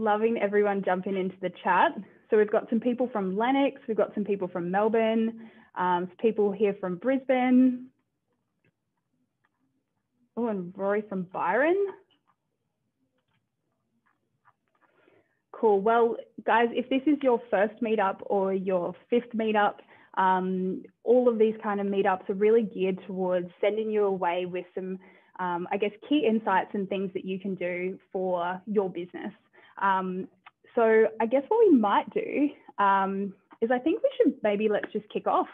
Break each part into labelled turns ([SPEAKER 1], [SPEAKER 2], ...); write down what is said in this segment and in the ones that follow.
[SPEAKER 1] Loving everyone jumping into the chat. So we've got some people from Lennox, we've got some people from Melbourne, some people here from Brisbane. Oh, and Rory from Byron. Cool. Well, guys, if this is your first meetup or your fifth meetup, all of these kind of meetups are really geared towards sending you away with some, I guess, key insights and things that you can do for your business. So I guess what we might do is I think we should let's just kick off.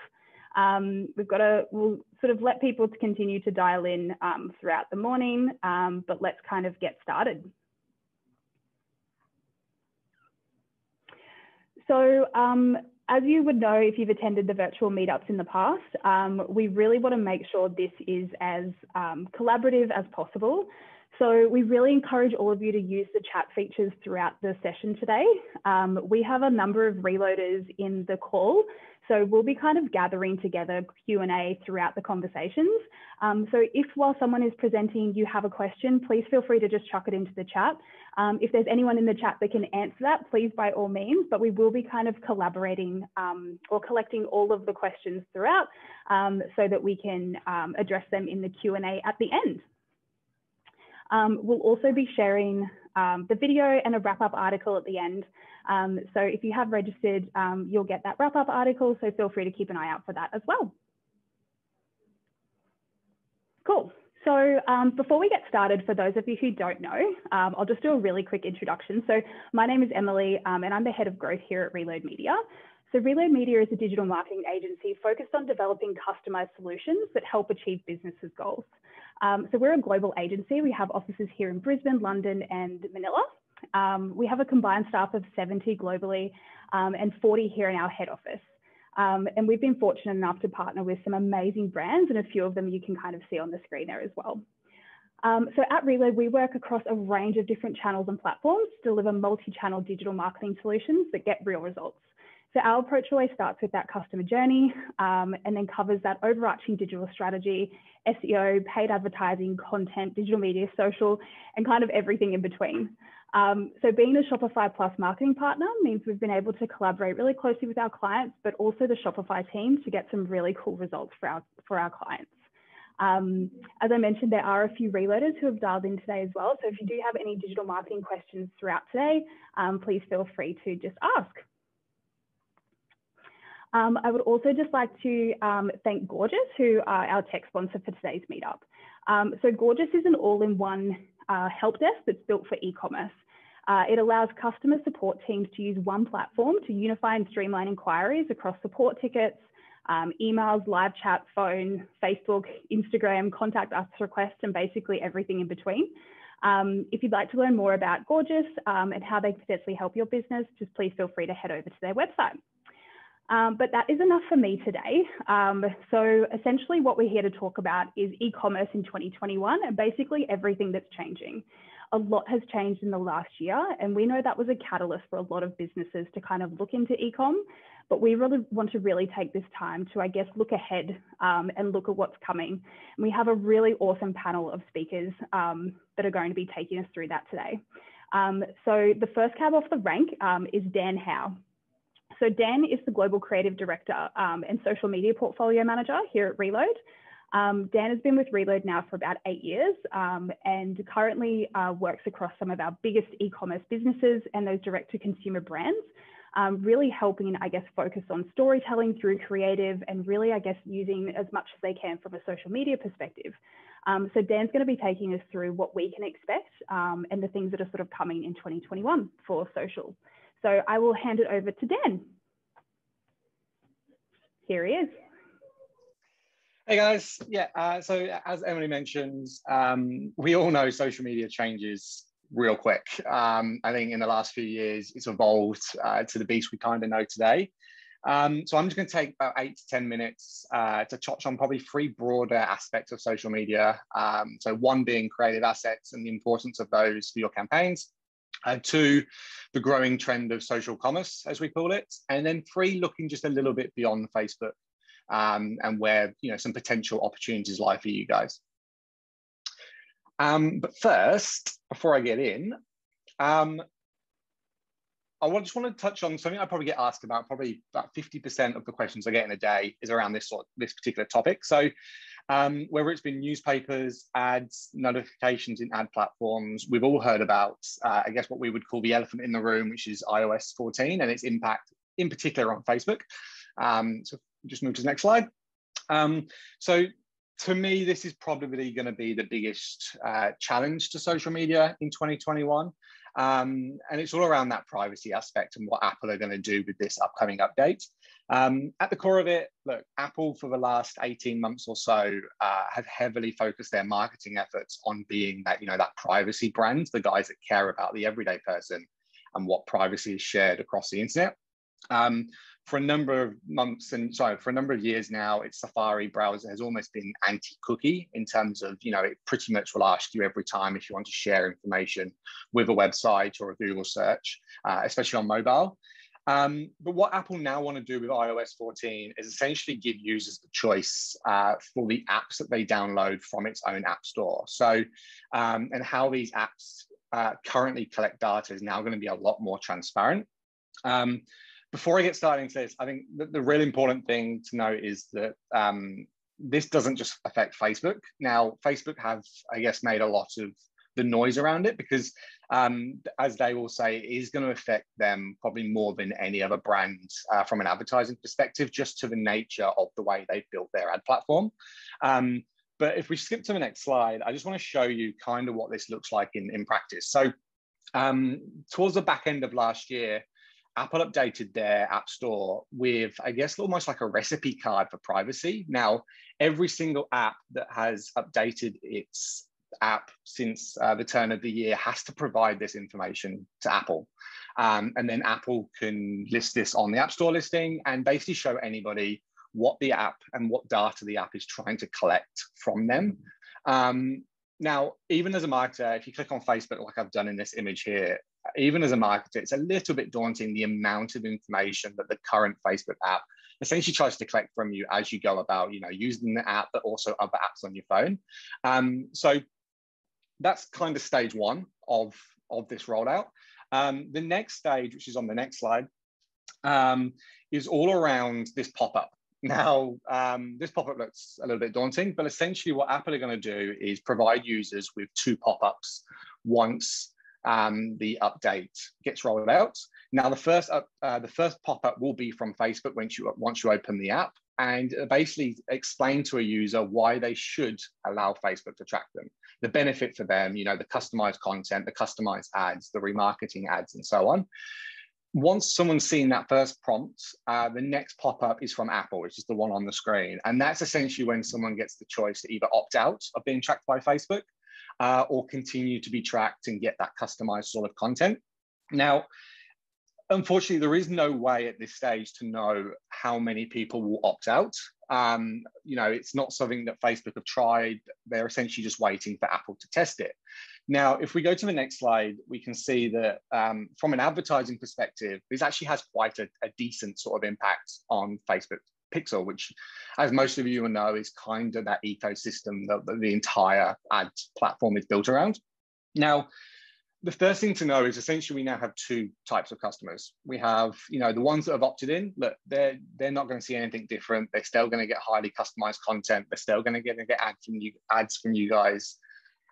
[SPEAKER 1] We'll sort of let people to continue to dial in throughout the morning, but let's kind of get started. So as you would know, if you've attended the virtual meetups in the past, we really want to make sure this is as collaborative as possible. So we really encourage all of you to use the chat features throughout the session today. We have a number of reloaders in the call, so we'll be kind of gathering together Q&A throughout the conversations. So if while someone is presenting, you have a question, please feel free to just chuck it into the chat. If there's anyone in the chat that can answer that, please by all means, but we will be kind of collaborating or collecting all of the questions throughout so that we can address them in the Q&A at the end. We'll also be sharing the video and a wrap-up article at the end. So if you have registered, you'll get that wrap-up article, so feel free to keep an eye out for that as well. Cool. So before we get started, for those of you who don't know, I'll just do a really quick introduction. So my name is Emily, and I'm the head of growth here at Reload Media. So Reload Media is a digital marketing agency focused on developing customized solutions that help achieve businesses' goals. So we're a global agency. We have offices here in Brisbane, London, and Manila. We have a combined staff of 70 globally and 40 here in our head office. And we've been fortunate enough to partner with some amazing brands, and a few of them you can kind of see on the screen there as well. So at Reload, we work across a range of different channels and platforms to deliver multi-channel digital marketing solutions that get real results. So our approach always starts with that customer journey and then covers that overarching digital strategy, SEO, paid advertising, content, digital media, social, and kind of everything in between. So being a Shopify Plus marketing partner means we've been able to collaborate really closely with our clients, but also the Shopify team to get some really cool results for our clients. As I mentioned, there are a few reloaders who have dialed in today as well. So if you do have any digital marketing questions throughout today, please feel free to just ask. I would also just like to thank Gorgeous, who are our tech sponsor for today's meetup. So Gorgeous is an all-in-one help desk that's built for e-commerce. It allows customer support teams to use one platform to unify and streamline inquiries across support tickets, emails, live chat, phone, Facebook, Instagram, contact us requests, and basically everything in between. If you'd like to learn more about Gorgeous and how they potentially help your business, just please feel free to head over to their website. But that is enough for me today. So essentially what we're here to talk about is e-commerce in 2021 and basically everything that's changing. A lot has changed in the last year, and we know that was a catalyst for a lot of businesses to kind of look into e-com, but we really want to take this time to, I guess, look ahead and look at what's coming. And we have a really awesome panel of speakers that are going to be taking us through that today. So the first cab off the rank is Dan Howe. So Dan is the Global Creative Director and Social Media Portfolio Manager here at Reload. Dan has been with Reload now for about 8 years and currently works across some of our biggest e-commerce businesses and those direct-to-consumer brands, really helping, I guess, focus on storytelling through creative and really, I guess, using as much as they can from a social media perspective. So Dan's going to be taking us through what we can expect and the things that are sort of coming in 2021 for social. So I will hand it over to Dan. Here he is.
[SPEAKER 2] Hey guys, so as Emily mentioned, we all know social media changes real quick. I think in the last few years, it's evolved to the beast we kind of know today. So I'm just going to take about 8 to 10 minutes to touch on probably 3 broader aspects of social media. So 1 being creative assets and the importance of those for your campaigns. 2, the growing trend of social commerce, as we call it. And then 3, looking just a little bit beyond Facebook and where some potential opportunities lie for you guys. But first, before I get in, just want to touch on something I probably get asked about. Probably about 50% of the questions I get in a day is around this particular topic. So whether it's been newspapers, ads, notifications in ad platforms, we've all heard about, I guess, what we would call the elephant in the room, which is iOS 14 and its impact in particular on Facebook. So just move to the next slide. So to me, this is probably going to be the biggest challenge to social media in 2021. And it's all around that privacy aspect and what Apple are going to do with this upcoming update. At the core of it, look, Apple for the last 18 months or so have heavily focused their marketing efforts on being that, that privacy brand, the guys that care about the everyday person and what privacy is shared across the internet. For a number of months for a number of years now, its Safari browser has almost been anti-cookie in terms of, it pretty much will ask you every time if you want to share information with a website or a Google search, especially on mobile. But what Apple now want to do with iOS 14 is essentially give users the choice for the apps that they download from its own app store. So, and how these apps currently collect data is now going to be a lot more transparent. Before I get started into this, I think the really important thing to note is that this doesn't just affect Facebook. Now, Facebook have, I guess, made a lot of the noise around it because, as they will say, it is going to affect them probably more than any other brand from an advertising perspective, just to the nature of the way they've built their ad platform. But if we skip to the next slide, I just want to show you kind of what this looks like in practice. So towards the back end of last year, Apple updated their app store with, I guess, almost like a recipe card for privacy. Now, every single app that has updated its app since the turn of the year has to provide this information to Apple. And then Apple can list this on the App Store listing and basically show anybody what the app and what data the app is trying to collect from them. Now, even as a marketer, if you click on Facebook, like I've done in this image here, even as a marketer, it's a little bit daunting, the amount of information that the current Facebook app essentially tries to collect from you as you go about, using the app, but also other apps on your phone. So that's kind of stage one of this rollout. The next stage, which is on the next slide, is all around this pop-up. Now, this pop-up looks a little bit daunting, but essentially what Apple are going to do is provide users with two pop-ups once the update gets rolled out. Now, the first pop-up will be from Facebook once you open the app, and basically explain to a user why they should allow Facebook to track them. The benefit for them, the customized content, the customized ads, the remarketing ads, and so on. Once someone's seen that first prompt, the next pop-up is from Apple, which is the one on the screen. And that's essentially when someone gets the choice to either opt out of being tracked by Facebook or continue to be tracked and get that customized sort of content. Now, unfortunately, there is no way at this stage to know how many people will opt out. It's not something that Facebook have tried. They're essentially just waiting for Apple to test it. Now, if we go to the next slide, we can see that from an advertising perspective, this actually has quite a decent sort of impact on Facebook Pixel, which, as most of you will know, is kind of that ecosystem that the entire ad platform is built around. Now, the first thing to know is essentially we now have two types of customers. We have, the ones that have opted in. Look, they're not going to see anything different. They're still going to get highly customized content. They're still going to get ads from you guys.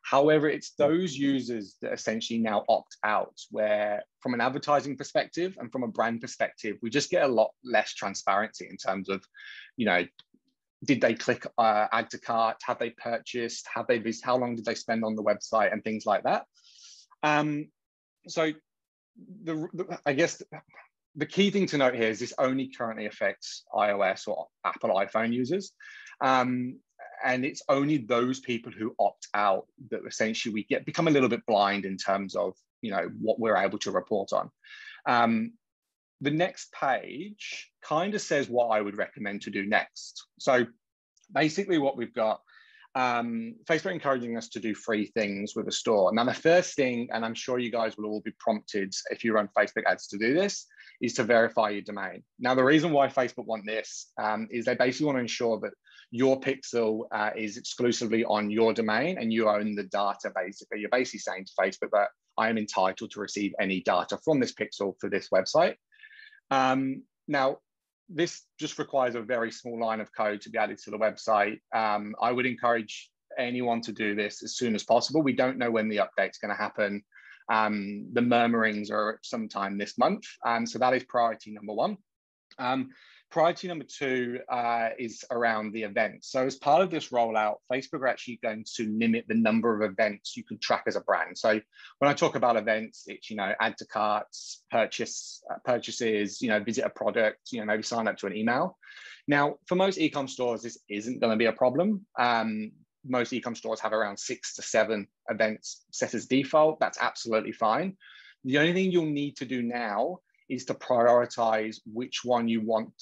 [SPEAKER 2] However, it's those users that essentially now opt out, where from an advertising perspective and from a brand perspective, we just get a lot less transparency in terms of, did they click add to cart? Have they purchased? How long did they spend on the website and things like that? So I guess the key thing to note here is this only currently affects iOS or Apple iPhone users. And it's only those people who opt out that essentially we become a little bit blind in terms of, what we're able to report on. The next page kind of says what I would recommend to do next. So basically what we've got, Facebook encouraging us to do 3 things with the store. Now, the first thing, and I'm sure you guys will all be prompted if you run Facebook ads to do this, is to verify your domain. Now, the reason why Facebook want this is they basically want to ensure that your pixel is exclusively on your domain and you own the data, basically. You're basically saying to Facebook that I am entitled to receive any data from this pixel for this website. Now, this just requires a very small line of code to be added to the website. I would encourage anyone to do this as soon as possible. We don't know when the update's going to happen. The murmurings are sometime this month. So that is priority number one. Priority number two is around the events. So as part of this rollout, Facebook are actually going to limit the number of events you can track as a brand. So when I talk about events, it's, add to carts, purchases, visit a product, maybe sign up to an email. Now, for most e-com stores, this isn't going to be a problem. Most e-com stores have around 6 to 7 events set as default. That's absolutely fine. The only thing you'll need to do now is to prioritize which one you want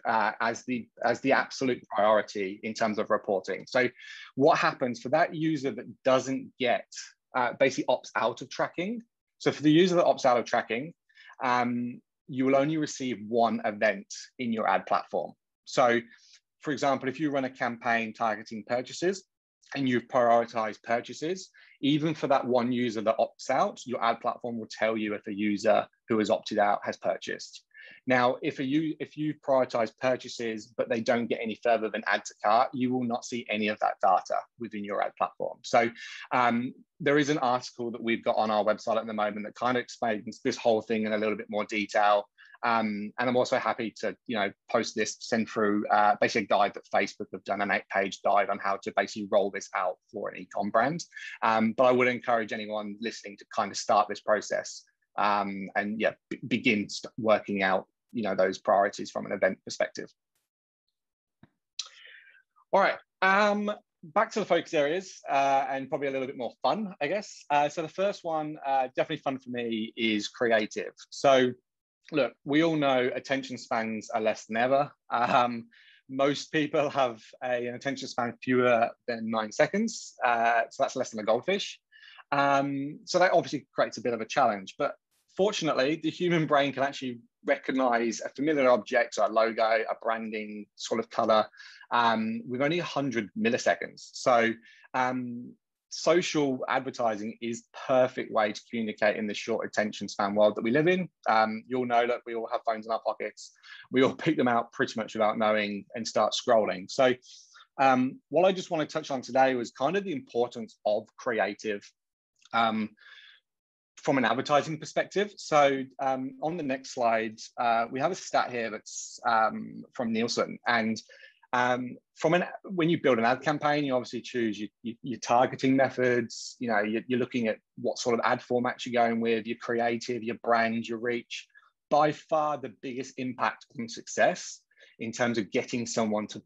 [SPEAKER 2] as the absolute priority in terms of reporting. So what happens for that user that doesn't get, basically opts out of tracking? So for the user that opts out of tracking, you will only receive one event in your ad platform. So for example, if you run a campaign targeting purchases and you've prioritized purchases, even for that one user that opts out, your ad platform will tell you if a user who has opted out has purchased. Now, if you prioritize purchases, but they don't get any further than add to cart, you will not see any of that data within your ad platform. So there is an article that we've got on our website at the moment that kind of explains this whole thing in a little bit more detail. And I'm also happy to, post this, send through basically a guide that Facebook have done, an 8-page guide on how to basically roll this out for an e-com brand. But I would encourage anyone listening to kind of start this process and begin working out, those priorities from an event perspective. All right, back to the focus areas and probably a little bit more fun, I guess. So the first one, definitely fun for me, is creative. So look, we all know attention spans are less than ever. Most people have an attention span fewer than 9 seconds. So that's less than a goldfish. So that obviously creates a bit of a challenge. But fortunately, the human brain can actually recognize a familiar object, so a logo, a branding sort of color, with only 100 milliseconds. So social advertising is perfect way to communicate in the short attention span world that we live in. You'll know that we all have phones in our pockets. We all pick them out pretty much without knowing and start scrolling. So what I just want to touch on today was kind of the importance of creative from an advertising perspective. So on the next slide, we have a stat here that's from Nielsen. And when you build an ad campaign, you obviously choose your targeting methods. You're looking at what sort of ad formats you're going with, your creative, your brand, your reach. By far, the biggest impact on success in terms of getting someone to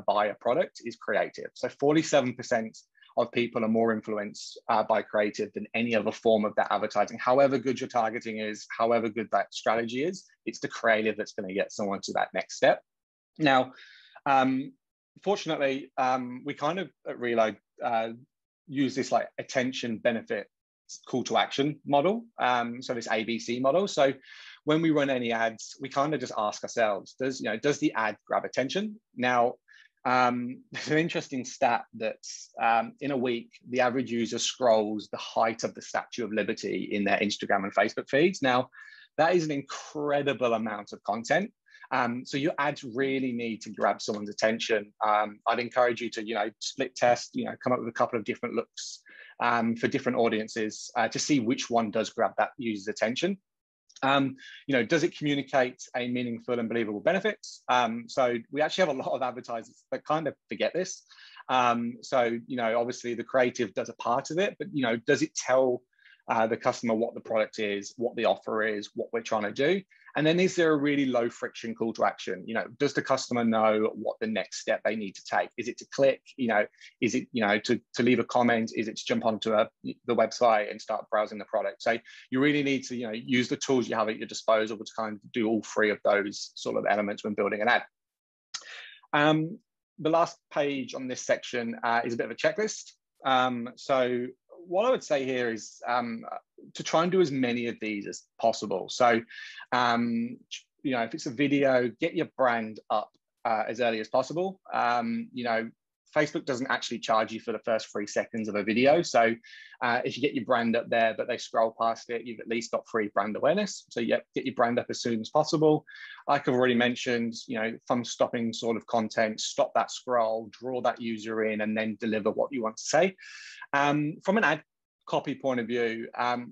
[SPEAKER 2] buy a product is creative. So 47% of people are more influenced by creative than any other form of that advertising. However good your targeting is, however good that strategy is, it's the creative that's going to get someone to that next step. Now, fortunately, we kind of at Reload use this like attention benefit call to action model. So this ABC model. So when we run any ads, we kind of just ask ourselves, does the ad grab attention? Now, there's an interesting stat that in a week, the average user scrolls the height of the Statue of Liberty in their Instagram and Facebook feeds. Now, that is an incredible amount of content. So your ads really need to grab someone's attention. I'd encourage you to, split test, come up with a couple of different looks for different audiences to see which one does grab that user's attention. Does it communicate a meaningful and believable benefit? So we actually have a lot of advertisers that kind of forget this. So, obviously the creative does a part of it, but, does it tell the customer what the product is, what the offer is, what we're trying to do? And then is there a really low friction call to action? Does the customer know what the next step they need to take? Is it to click? Is it, to leave a comment? Is it to jump onto the website and start browsing the product? So you really need to, use the tools you have at your disposal to kind of do all three of those sort of elements when building an ad. The last page on this section is a bit of a checklist. So what I would say here is to try and do as many of these as possible. So, if it's a video, get your brand up as early as possible. Facebook doesn't actually charge you for the first 3 seconds of a video. So if you get your brand up there, but they scroll past it, you've at least got free brand awareness. So yeah, get your brand up as soon as possible. Like I've already mentioned, you know, thumb stopping sort of content, stop that scroll, draw that user in, and then deliver what you want to say. From an ad copy point of view,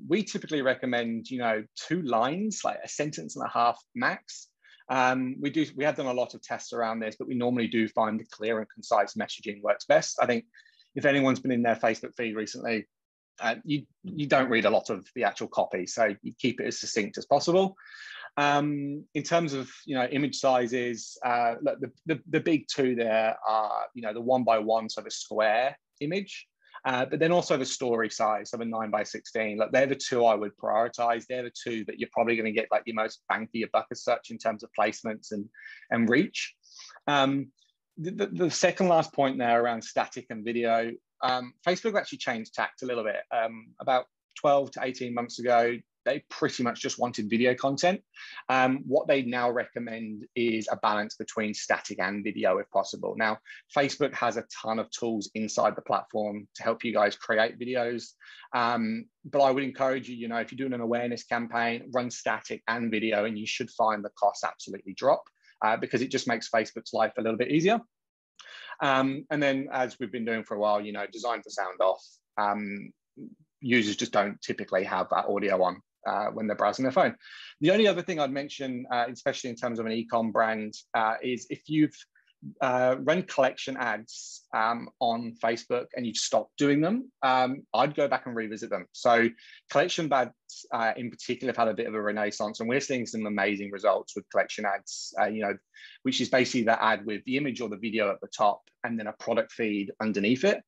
[SPEAKER 2] we typically recommend, you know, 2 lines, like a sentence and a half max. We have done a lot of tests around this, but we normally do find the clear and concise messaging works best. I think if anyone's been in their Facebook feed recently, you don't read a lot of the actual copy, so you keep it as succinct as possible. In terms of, you know, image sizes, the big 2 there are, you know, the 1x1, so the square image. But then also the story size, so the 9x16. Like, they're the 2 I would prioritize. They're the 2 that you're probably going to get like your most bang for your buck as such in terms of placements and reach. The second last point there around static and video, Facebook actually changed tact a little bit. About 12 to 18 months ago, they pretty much just wanted video content. What they now recommend is a balance between static and video if possible. Now, Facebook has a ton of tools inside the platform to help you guys create videos. But I would encourage you, you know, if you're doing an awareness campaign, run static and video, and you should find the costs absolutely drop because it just makes Facebook's life a little bit easier. And then, as we've been doing for a while, you know, design for sound off. Users just don't typically have that audio on when they're browsing their phone. The only other thing I'd mention, especially in terms of an e-com brand, is if you've run collection ads on Facebook and you've stopped doing them, I'd go back and revisit them. So collection ads in particular have had a bit of a renaissance, and we're seeing some amazing results with collection ads, you know, which is basically the ad with the image or the video at the top and then a product feed underneath it.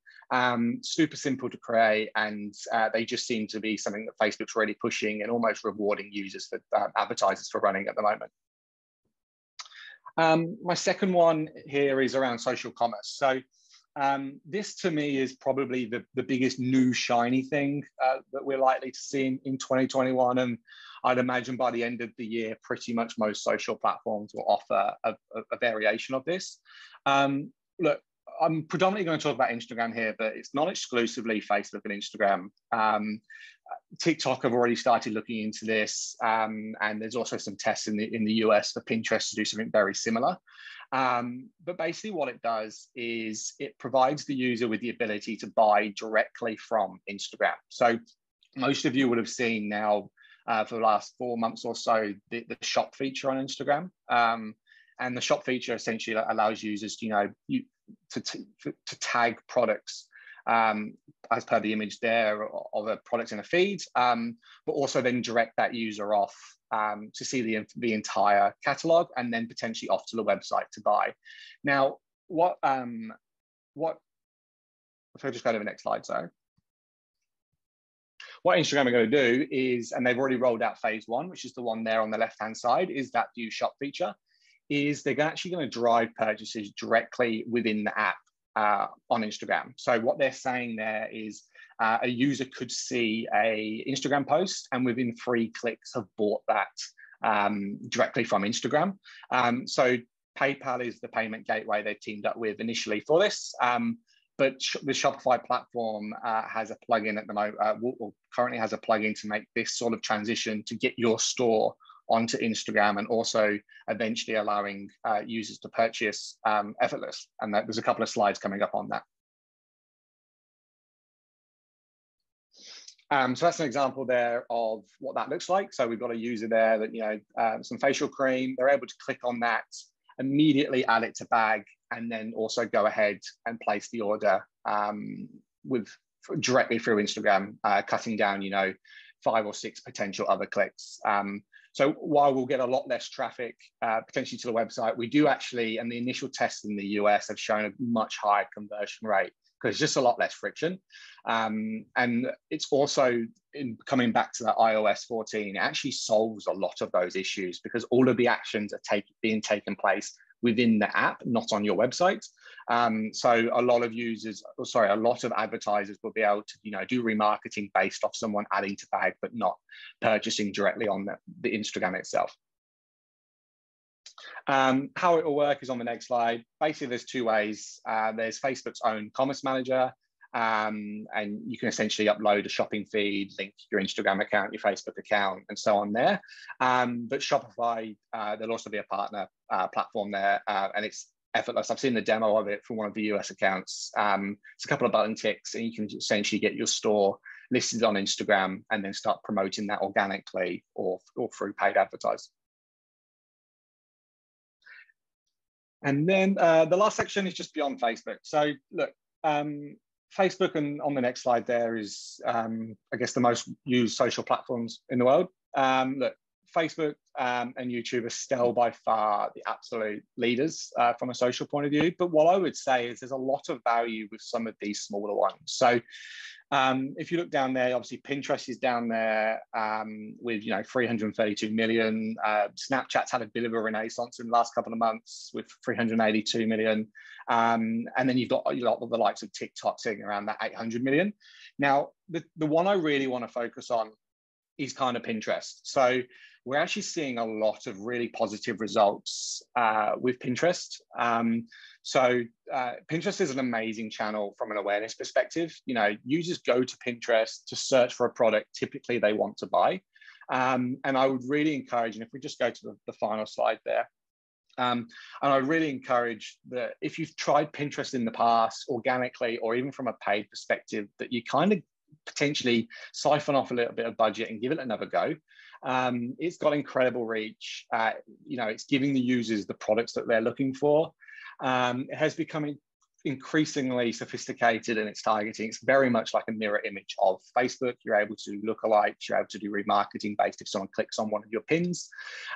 [SPEAKER 2] Super simple to create, and they just seem to be something that Facebook's really pushing and almost rewarding users for advertisers for running at the moment. My second one here is around social commerce. So this to me is probably the biggest new shiny thing that we're likely to see in 2021. And I'd imagine by the end of the year, pretty much most social platforms will offer a variation of this. Look, I'm predominantly going to talk about Instagram here, but it's not exclusively Facebook and Instagram. TikTok have already started looking into this, and there's also some tests in the US for Pinterest to do something very similar. But basically what it does is it provides the user with the ability to buy directly from Instagram. So most of you would have seen now for the last 4 months or so, the shop feature on Instagram. And the shop feature essentially allows users to, you know, to tag products as per the image there of a product in a feed, but also then direct that user off to see the entire catalog and then potentially off to the website to buy. Now, if I just go to the next slide, sorry. What Instagram are going to do is, and they've already rolled out phase 1, which is the one there on the left-hand side, is that view shop feature, is they're actually going to drive purchases directly within the app on Instagram. So what they're saying there is a user could see a Instagram post and within 3 clicks have bought that directly from Instagram. So PayPal is the payment gateway they've teamed up with initially for this. But the Shopify platform has a plugin at the moment, or currently has a plugin to make this sort of transition to get your store onto Instagram, and also eventually allowing users to purchase effortless. And there's a couple of slides coming up on that. So that's an example there of what that looks like. So we've got a user there that, you know, some facial cream, they're able to click on that, immediately add it to bag, and then also go ahead and place the order directly through Instagram, cutting down, you know, 5 or 6 potential other clicks. So while we'll get a lot less traffic potentially to the website, we do actually, and the initial tests in the US have shown a much higher conversion rate because it's just a lot less friction. And it's also, in coming back to that iOS 14, it actually solves a lot of those issues because all of the actions are being taken place within the app, not on your website. So a lot of advertisers will be able to, you know, do remarketing based off someone adding to bag, but not purchasing directly on the Instagram itself. How it will work is on the next slide. Basically, there's two ways. There's Facebook's own commerce manager, and you can essentially upload a shopping feed, link your Instagram account, your Facebook account, and so on there. But Shopify, there'll also be a partner platform there, and it's effortless. I've seen the demo of it from one of the US accounts. It's a couple of button ticks, and you can essentially get your store listed on Instagram and then start promoting that organically or through paid advertising. And then the last section is just beyond Facebook. So look, Facebook, and on the next slide there is, I guess, the most used social platforms in the world. Look, Facebook and YouTube are still by far the absolute leaders from a social point of view. But what I would say is there's a lot of value with some of these smaller ones. So if you look down there, obviously Pinterest is down there with 332 million. Snapchat's had a bit of a renaissance in the last couple of months with 382 million. And then you've got a lot of the likes of TikTok sitting around that 800 million. Now, the one I really want to focus on is kind of Pinterest. So we're actually seeing a lot of really positive results with Pinterest. Pinterest is an amazing channel from an awareness perspective. Users go to Pinterest to search for a product typically they want to buy. And I would really encourage, and if we just go to the final slide there, and I really encourage that if you've tried Pinterest in the past organically or even from a paid perspective, that you kind of potentially siphon off a little bit of budget and give it another go. It's got incredible reach. It's giving the users the products that they're looking for. It has become increasingly sophisticated in its targeting. It's very much like a mirror image of Facebook. You're able to do lookalikes, you're able to do remarketing based if someone clicks on one of your pins.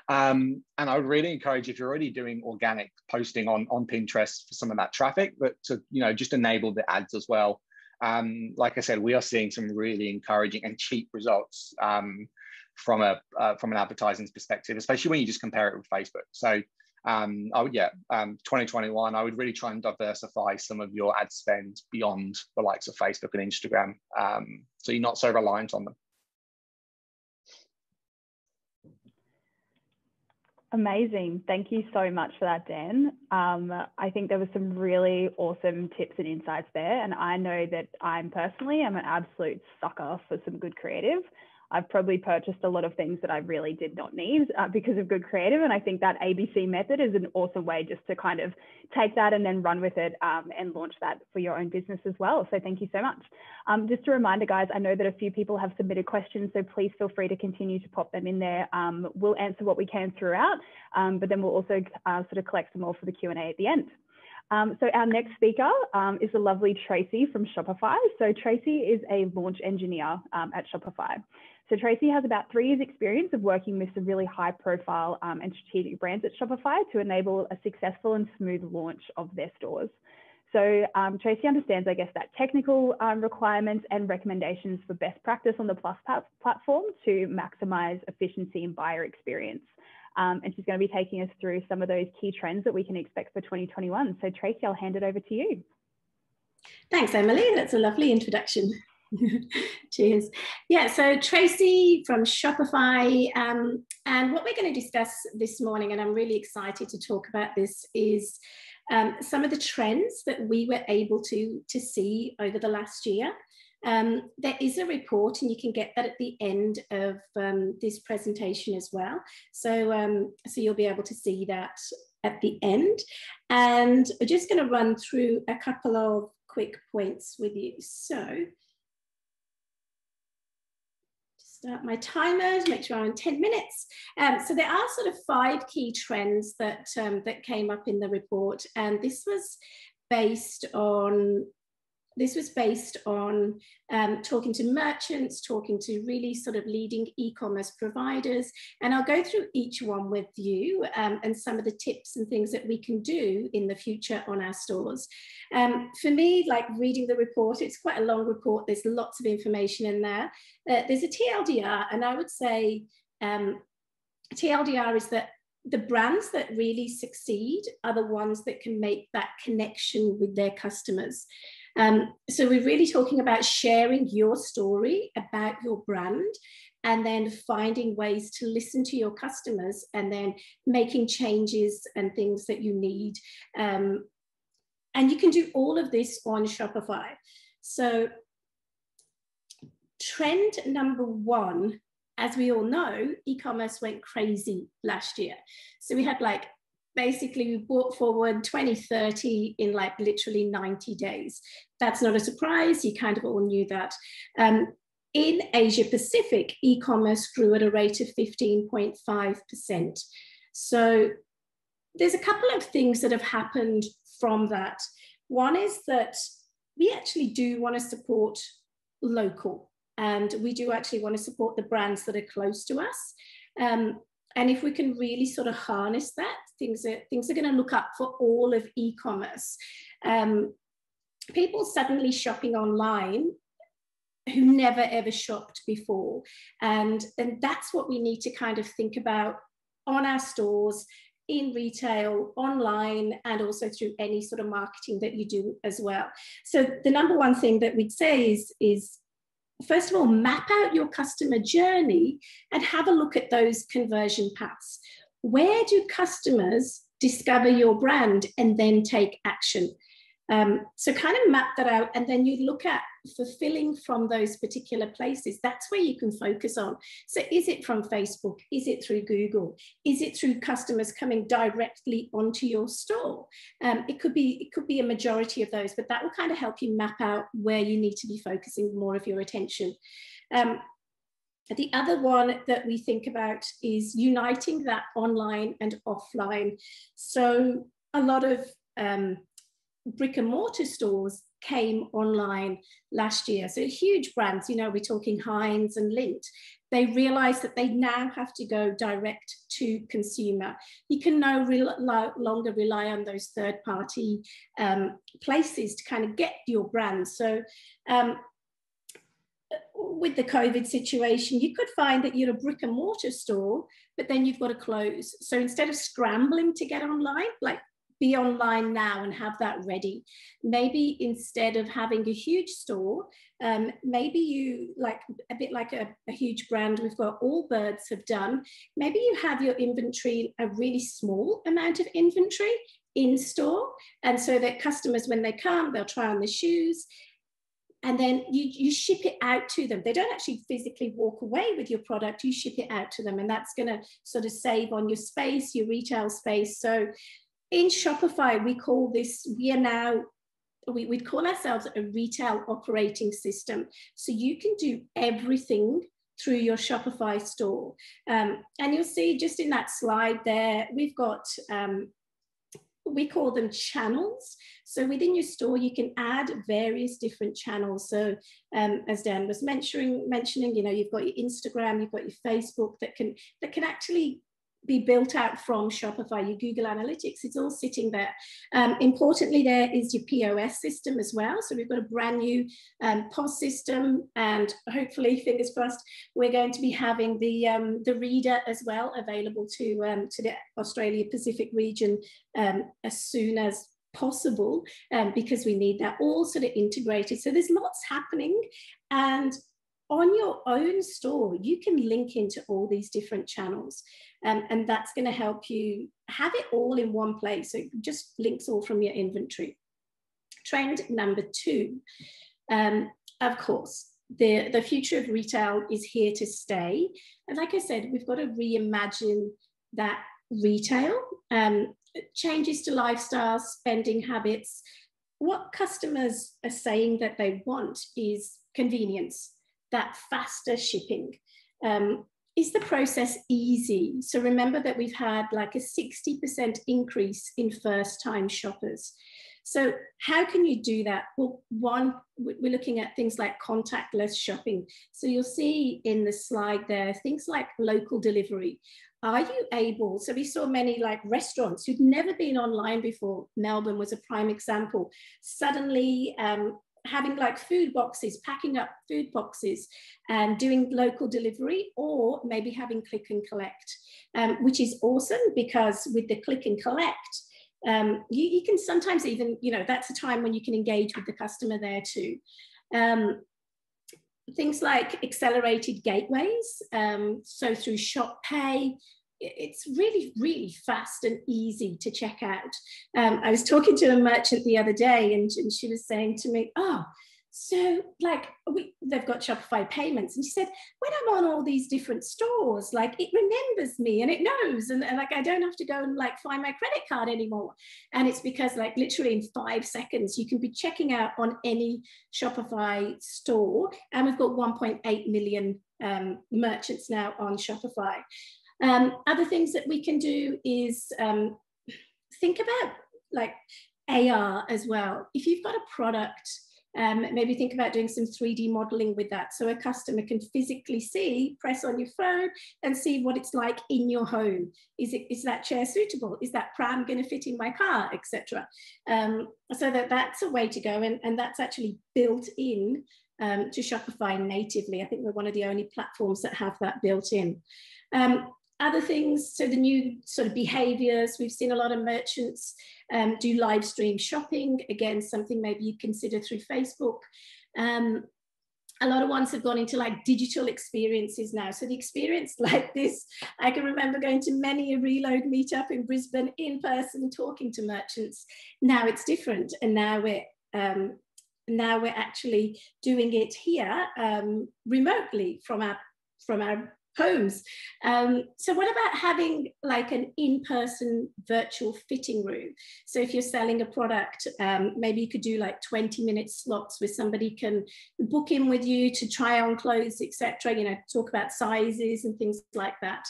[SPEAKER 2] And I would really encourage, if you're already doing organic posting on Pinterest for some of that traffic, but to just enable the ads as well. Like I said, we are seeing some really encouraging and cheap results from an advertising perspective, especially when you just compare it with Facebook. So 2021, I would really try and diversify some of your ad spend beyond the likes of Facebook and Instagram, so you're not so reliant on them.
[SPEAKER 1] Amazing. Thank you so much for that, Dan. I think there were some really awesome tips and insights there. And I know that I'm an absolute sucker for some good creative. I've probably purchased a lot of things that I really did not need because of good creative. And I think that ABC method is an awesome way just to kind of take that and then run with it and launch that for your own business as well. So thank you so much. Just a reminder, guys, I know that a few people have submitted questions, so please feel free to continue to pop them in there. We'll answer what we can throughout, but then we'll also sort of collect some more for the Q&A at the end. So our next speaker is the lovely Tracy from Shopify. So Tracy is a launch engineer at Shopify. So Tracy has about 3 years experience of working with some really high profile and strategic brands at Shopify to enable a successful and smooth launch of their stores. So Tracy understands, I guess, that technical requirements and recommendations for best practice on the Plus platform to maximize efficiency and buyer experience. And she's going to be taking us through some of those key trends that we can expect for 2021. So Tracy, I'll hand it over to you.
[SPEAKER 3] Thanks, Emily. That's a lovely introduction. Cheers. Yeah, so Tracy from Shopify, and what we're going to discuss this morning, and I'm really excited to talk about this, is some of the trends that we were able to see over the last year. There is a report, and you can get that at the end of this presentation as well. So, so you'll be able to see that at the end. And I'm just going to run through a couple of quick points with you. So, start my timer to make sure I'm in 10 minutes. So there are sort of 5 key trends that that came up in the report, and this was based on talking to merchants, talking to really sort of leading e-commerce providers, and I'll go through each one with you and some of the tips and things that we can do in the future on our stores. For me, like reading the report, it's quite a long report. There's lots of information in there. There's a TLDR, and I would say TLDR is that the brands that really succeed are the ones that can make that connection with their customers. So we're really talking about sharing your story about your brand, and then finding ways to listen to your customers and then making changes and things that you need. And you can do all of this on Shopify. So trend number one, as we all know, e-commerce went crazy last year. So we had basically we brought forward 2030 in literally 90 days. That's not a surprise, you kind of all knew that. In Asia Pacific, e-commerce grew at a rate of 15.5%. So there's a couple of things that have happened from that. One is that we actually do want to support local, and we do actually want to support the brands that are close to us. And if we can really sort of harness that, things are going to look up for all of e-commerce. People suddenly shopping online who never ever shopped before. And that's what we need to kind of think about on our stores, in retail, online, and also through any sort of marketing that you do as well. So the number one thing that we'd say is first of all, map out your customer journey and have a look at those conversion paths. Where do customers discover your brand and then take action? So kind of map that out, and then you look at fulfilling from those particular places. That's where you can focus on. So is it from Facebook? Is it through Google? Is it through customers coming directly onto your store? It could be a majority of those, but that will kind of help you map out where you need to be focusing more of your attention. The other one that we think about is uniting that online and offline. So a lot of brick and mortar stores came online last year. So huge brands, we're talking Heinz and Lindt, they realized that they now have to go direct to consumer. You can no longer rely on those third-party places to kind of get your brand. So with the COVID situation, you could find that you're a brick and mortar store, but then you've got to close. So instead of scrambling to get online, be online now and have that ready. Maybe instead of having a huge store, maybe you, a bit like a huge brand we've got, Allbirds have done, maybe you have your inventory, a really small amount of inventory in store, and so that customers, when they come, they'll try on the shoes, and then you ship it out to them. They don't actually physically walk away with your product, you ship it out to them, and that's going to sort of save on your space, your retail space. So in Shopify, we call this, we'd call ourselves a retail operating system. So you can do everything through your Shopify store. And you'll see just in that slide there, we've got, we call them channels. So within your store, you can add various different channels. So as Dan was mentioning, you've got your Instagram, you've got your Facebook that can actually be built out from Shopify, your Google Analytics, it's all sitting there. Importantly, there is your POS system as well. So we've got a brand new POS system, and hopefully, fingers crossed, we're going to be having the reader as well available to the Australia Pacific region as soon as possible, because we need that all sort of integrated. So there's lots happening, and on your own store, you can link into all these different channels, and that's going to help you have it all in one place. So it just links all from your inventory. Trend number two, of course, the future of retail is here to stay. And like I said, we've got to reimagine that retail, changes to lifestyles, spending habits. What customers are saying that they want is convenience, that faster shipping. Is the process easy? So remember that we've had like a 60% increase in first-time shoppers. So how can you do that? Well, one, we're looking at things like contactless shopping. So you'll see in the slide there, things like local delivery. Are you able, so we saw many like restaurants who'd never been online before. Melbourne was a prime example. Suddenly, having like food boxes, packing up food boxes and doing local delivery, or maybe having click and collect, which is awesome, because with the click and collect, You can sometimes even, that's a time when you can engage with the customer there too. Things like accelerated gateways. So through Shop Pay, it's really, really fast and easy to check out. I was talking to a merchant the other day, and she was saying to me, oh, so like they've got Shopify payments. And she said, when I'm on all these different stores, like it remembers me and it knows, and like I don't have to go and like find my credit card anymore. And it's because like literally in 5 seconds, you can be checking out on any Shopify store. And we've got 1.8 million merchants now on Shopify. Other things that we can do is think about like AR as well. If you've got a product, maybe think about doing some 3D modeling with that, so a customer can physically see, press on your phone and see what it's like in your home. Is that chair suitable? Is that pram going to fit in my car, etc. So that's a way to go, and that's actually built in to Shopify natively. I think we're one of the only platforms that have that built in. Other things, so the new sort of behaviors, we've seen a lot of merchants do live stream shopping, again, something maybe you consider through Facebook. A lot of ones have gone into like digital experiences now. So the experience like this, I can remember going to many a Reload meetup in Brisbane in person, talking to merchants. Now it's different, and now we're actually doing it here remotely from our homes. So what about having like an in-person virtual fitting room? So if you're selling a product, maybe you could do like 20-minute slots where somebody can book in with you to try on clothes, etc. Talk about sizes and things like that.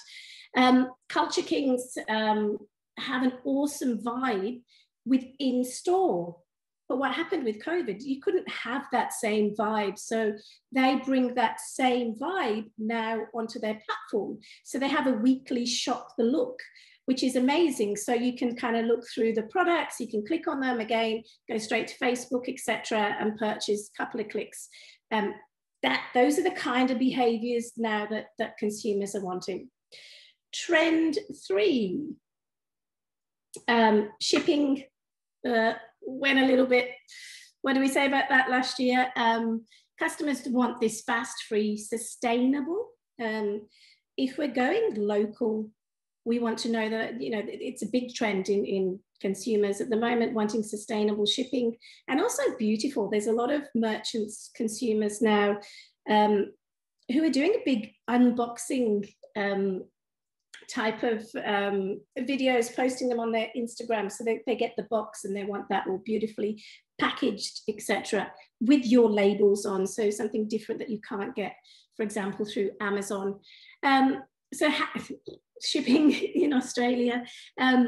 [SPEAKER 3] Culture Kings have an awesome vibe with in-store. But what happened with COVID, you couldn't have that same vibe. So they bring that same vibe now onto their platform. So they have a weekly shop the look, which is amazing. So you can kind of look through the products, you can click on them again, go straight to Facebook, etc., and purchase a couple of clicks. Those are the kind of behaviors now that consumers are wanting. Trend 3, shipping. Went a little bit, what do we say about that last year? Customers want this fast, free, sustainable. If we're going local, we want to know that, it's a big trend in consumers at the moment, wanting sustainable shipping, and also beautiful. There's a lot of merchants, consumers now who are doing a big unboxing type of videos, posting them on their Instagram, so they get the box and they want that all beautifully packaged, etc., with your labels on, so something different that you can't get, for example, through Amazon. So shipping in Australia, a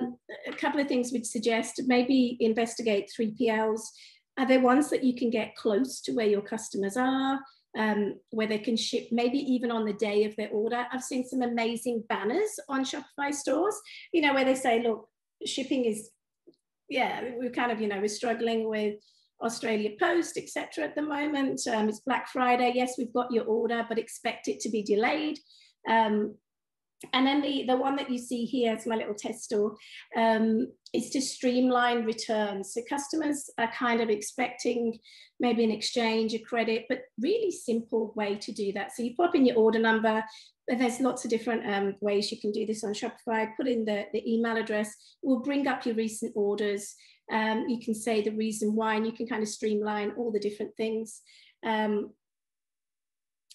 [SPEAKER 3] couple of things we'd suggest: maybe investigate 3PLs. Are there ones that you can get close to where your customers are? Where they can ship maybe even on the day of their order. I've seen some amazing banners on Shopify stores, where they say, look, shipping is, we're kind of, we're struggling with Australia Post, etc. at the moment. It's Black Friday. Yes, we've got your order, but expect it to be delayed. And then the one that you see here, it's my little test store, is to streamline returns. So customers are kind of expecting maybe an exchange, a credit, but really simple way to do that. So you pop in your order number, and there's lots of different ways you can do this on Shopify. Put in the email address, we'll bring up your recent orders. You can say the reason why, and you can kind of streamline all the different things.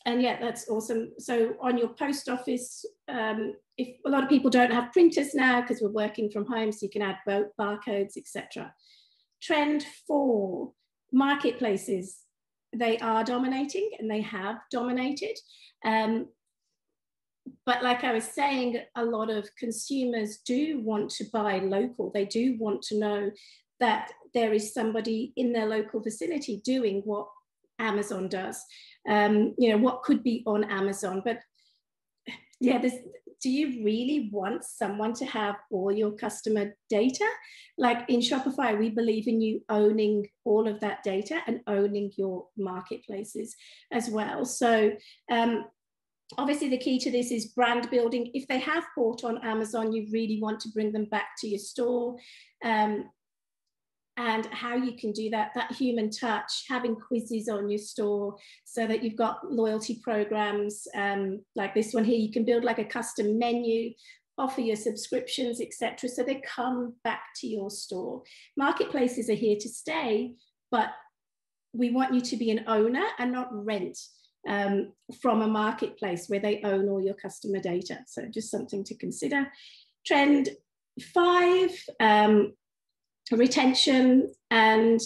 [SPEAKER 3] And yeah, that's awesome. So on your post office, if a lot of people don't have printers now because we're working from home, so you can add barcodes, etc. Trend 4, marketplaces. They are dominating and they have dominated. But like I was saying, a lot of consumers do want to buy local. They do want to know that there is somebody in their local vicinity doing what Amazon does. What could be on Amazon, but yeah, do you really want someone to have all your customer data? Like in Shopify, we believe in you owning all of that data and owning your marketplaces as well. So Obviously, the key to this is brand building. If they have bought on Amazon, you really want to bring them back to your store. And how you can do that human touch, having quizzes on your store so that you've got loyalty programs like this one here. You can build like a custom menu, offer your subscriptions, etc. So they come back to your store. Marketplaces are here to stay, but we want you to be an owner and not rent from a marketplace where they own all your customer data. So just something to consider. Trend 5, retention, and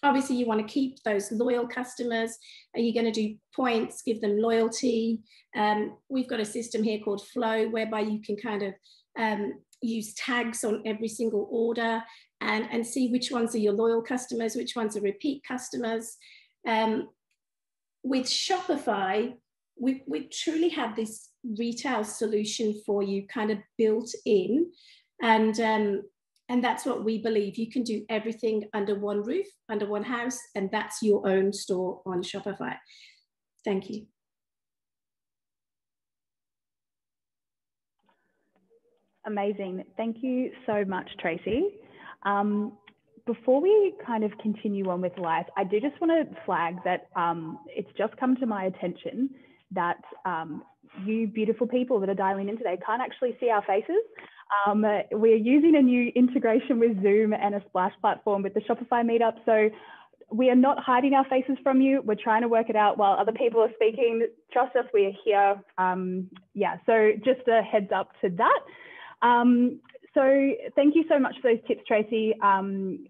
[SPEAKER 3] obviously you want to keep those loyal customers. Are you going to do points, give them loyalty? We've got a system here called Flow, whereby you can kind of use tags on every single order and see which ones are your loyal customers, which ones are repeat customers. With Shopify, we truly have this retail solution for you kind of built in, and that's what we believe. You can do everything under one roof, under one house, and that's your own store on Shopify. Thank you.
[SPEAKER 1] Amazing. Thank you so much, Tracy. Before we kind of continue on with live, I do just want to flag that it's just come to my attention that you beautiful people that are dialing in today can't actually see our faces. We're using a new integration with Zoom and a Splash platform with the Shopify Meetup. So we are not hiding our faces from you. We're trying to work it out while other people are speaking. Trust us, we are here. Yeah, so just a heads up to that. So thank you so much for those tips, Tracy.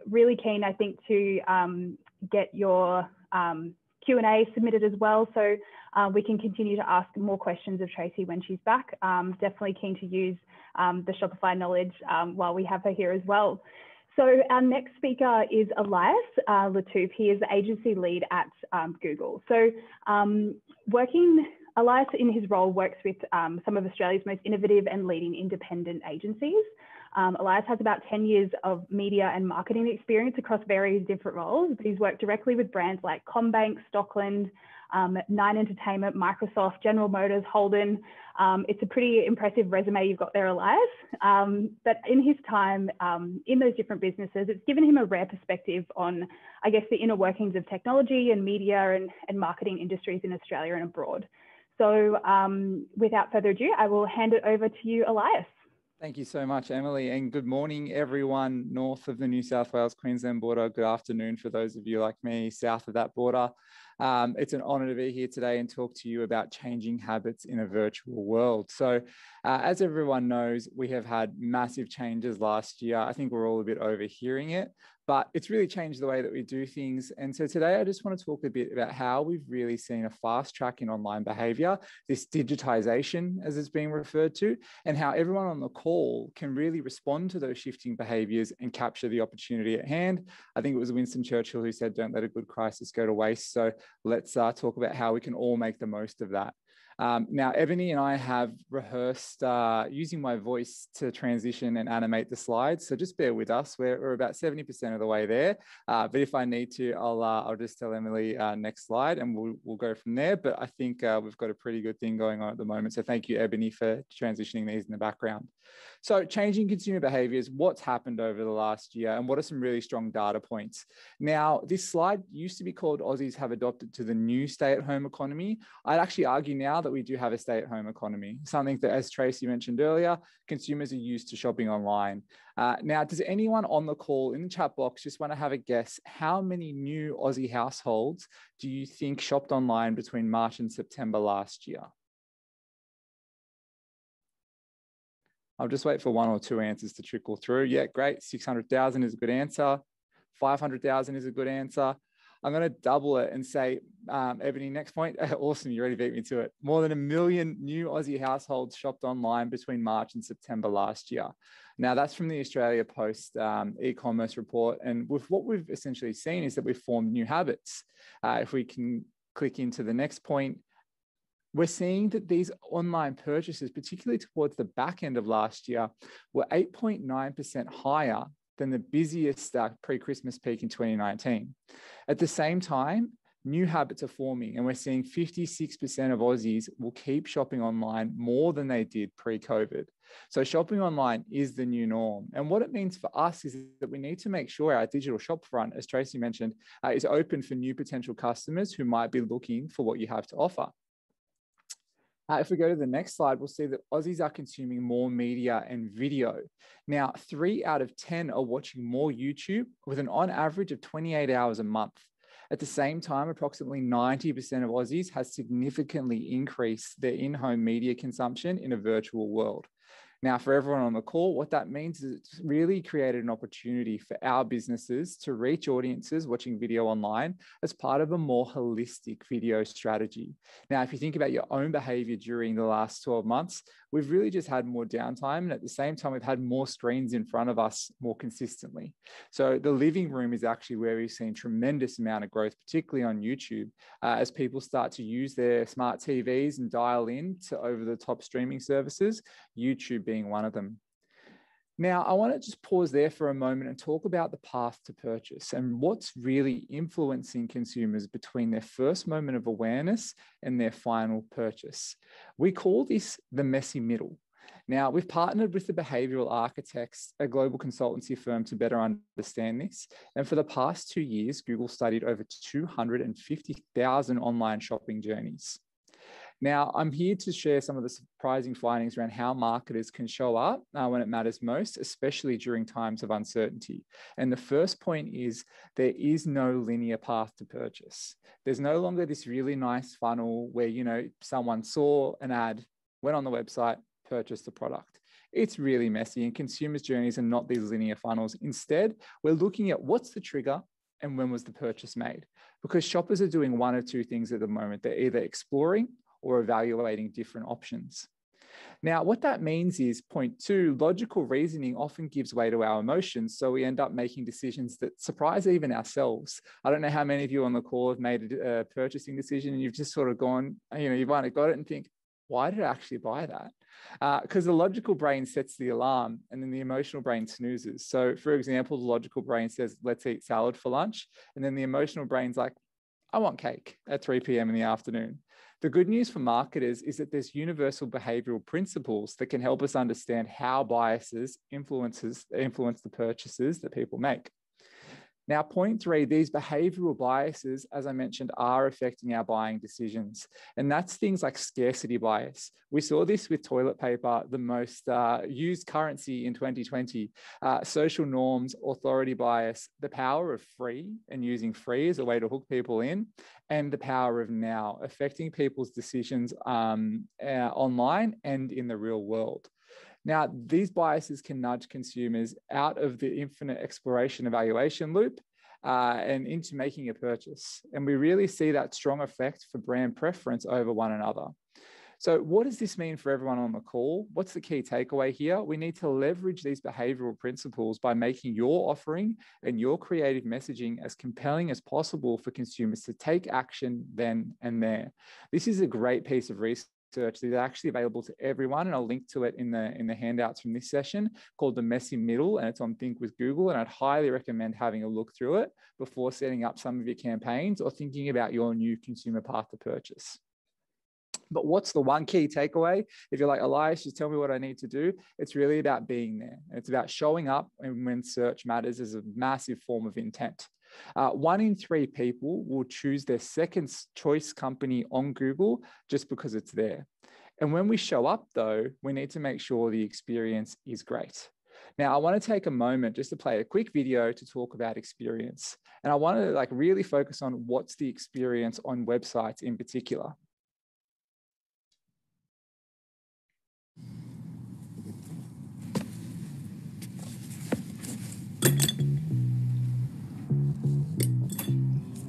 [SPEAKER 1] Really keen, I think, to get your Q&A submitted as well, so we can continue to ask more questions of Tracy when she's back. Definitely keen to use the Shopify knowledge while we have her here as well. So our next speaker is Elias Latouf. He is the agency lead at Google. So Elias in his role works with some of Australia's most innovative and leading independent agencies. Elias has about 10 years of media and marketing experience across various different roles, but he's worked directly with brands like CommBank, Stockland, Nine Entertainment, Microsoft, General Motors, Holden. It's a pretty impressive resume you've got there, Elias. But in his time in those different businesses, it's given him a rare perspective on, I guess, the inner workings of technology and media and marketing industries in Australia and abroad. So without further ado, I will hand it over to you, Elias.
[SPEAKER 4] Thank you so much, Emily, and good morning, everyone north of the New South Wales-Queensland border. Good afternoon for those of you like me south of that border. It's an honor to be here today and talk to you about changing habits in a virtual world. So as everyone knows, we have had massive changes last year. I think we're all a bit overhearing it, but it's really changed the way that we do things. And so today I just want to talk a bit about how we've really seen a fast track in online behavior, this digitization as it's being referred to, and how everyone on the call can really respond to those shifting behaviors and capture the opportunity at hand. I think it was Winston Churchill who said, "Don't let a good crisis go to waste." So let's talk about how we can all make the most of that. Now, Ebony and I have rehearsed using my voice to transition and animate the slides. So just bear with us. We're about 70% of the way there. But if I need to, I'll just tell Emily next slide and we'll go from there. But I think we've got a pretty good thing going on at the moment. So thank you, Ebony, for transitioning these in the background. So changing consumer behaviors, what's happened over the last year and what are some really strong data points? Now, this slide used to be called Aussies Have Adopted to the New Stay-at-Home Economy. I'd actually argue now that we do have a stay-at-home economy, something that, as Tracy mentioned earlier, consumers are used to shopping online. Now, does anyone on the call in the chat box just want to have a guess? How many new Aussie households do you think shopped online between March and September last year? I'll just wait for one or two answers to trickle through. Yeah, great. 600,000 is a good answer. 500,000 is a good answer. I'm going to double it and say, Ebony, next point. Awesome, you already beat me to it. More than 1 million new Aussie households shopped online between March and September last year. Now, that's from the Australia Post e-commerce report. And with what we've essentially seen is that we've formed new habits. If we can click into the next point, we're seeing that these online purchases, particularly towards the back end of last year, were 8.9% higher than the busiest pre-Christmas peak in 2019. At the same time, new habits are forming, and we're seeing 56% of Aussies will keep shopping online more than they did pre-COVID. So shopping online is the new norm. And what it means for us is that we need to make sure our digital shop front, as Tracy mentioned, is open for new potential customers who might be looking for what you have to offer. If we go to the next slide, we'll see that Aussies are consuming more media and video. Now, 3 out of 10 are watching more YouTube with an on average of 28 hours a month. At the same time, approximately 90% of Aussies has significantly increased their in-home media consumption in a virtual world. Now, for everyone on the call, what that means is it's really created an opportunity for our businesses to reach audiences watching video online as part of a more holistic video strategy. Now, if you think about your own behavior during the last 12 months, we've really just had more downtime. And at the same time, we've had more screens in front of us more consistently. So the living room is actually where we've seen tremendous amount of growth, particularly on YouTube, as people start to use their smart TVs and dial in to over-the-top streaming services, YouTube being one of them. Now, I want to just pause there for a moment and talk about the path to purchase and what's really influencing consumers between their first moment of awareness and their final purchase. We call this the messy middle. Now, we've partnered with the Behavioral Architects, a global consultancy firm, to better understand this. And for the past 2 years, Google studied over 250,000 online shopping journeys. Now, I'm here to share some of the surprising findings around how marketers can show up when it matters most, especially during times of uncertainty. And the first point is there is no linear path to purchase. There's no longer this really nice funnel where, someone saw an ad, went on the website, purchased the product. It's really messy, and consumers' journeys are not these linear funnels. Instead, we're looking at what's the trigger and when was the purchase made? Because shoppers are doing one of two things at the moment. They're either exploring or evaluating different options. Now, what that means is, point 2, logical reasoning often gives way to our emotions. So we end up making decisions that surprise even ourselves. I don't know how many of you on the call have made a purchasing decision and you've just sort of gone, you've either got it and think, why did I actually buy that? Because the logical brain sets the alarm and then the emotional brain snoozes. So for example, the logical brain says, let's eat salad for lunch. And then the emotional brain's like, I want cake at 3 p.m. in the afternoon. The good news for marketers is that there's universal behavioral principles that can help us understand how biases influence the purchases that people make. Now, point 3, these behavioral biases, as I mentioned, are affecting our buying decisions. And that's things like scarcity bias. We saw this with toilet paper, the most used currency in 2020, social norms, authority bias, the power of free and using free as a way to hook people in, and the power of now, affecting people's decisions online and in the real world. Now, these biases can nudge consumers out of the infinite exploration evaluation loop and into making a purchase. And we really see that strong effect for brand preference over one another. So what does this mean for everyone on the call? What's the key takeaway here? We need to leverage these behavioral principles by making your offering and your creative messaging as compelling as possible for consumers to take action then and there. This is a great piece of research that is actually available to everyone, and I'll link to it in the handouts from this session, called The Messy Middle, and it's on Think with Google, and I'd highly recommend having a look through it before setting up some of your campaigns or thinking about your new consumer path to purchase. But what's the one key takeaway? If you're like, Elias, just tell me what I need to do. It's really about being there. It's about showing up, and when search matters is a massive form of intent. 1 in 3 people will choose their second choice company on Google just because it's there. And when we show up, though, we need to make sure the experience is great. Now, I want to take a moment just to play a quick video to talk about experience. And I want to really focus on what's the experience on websites in particular.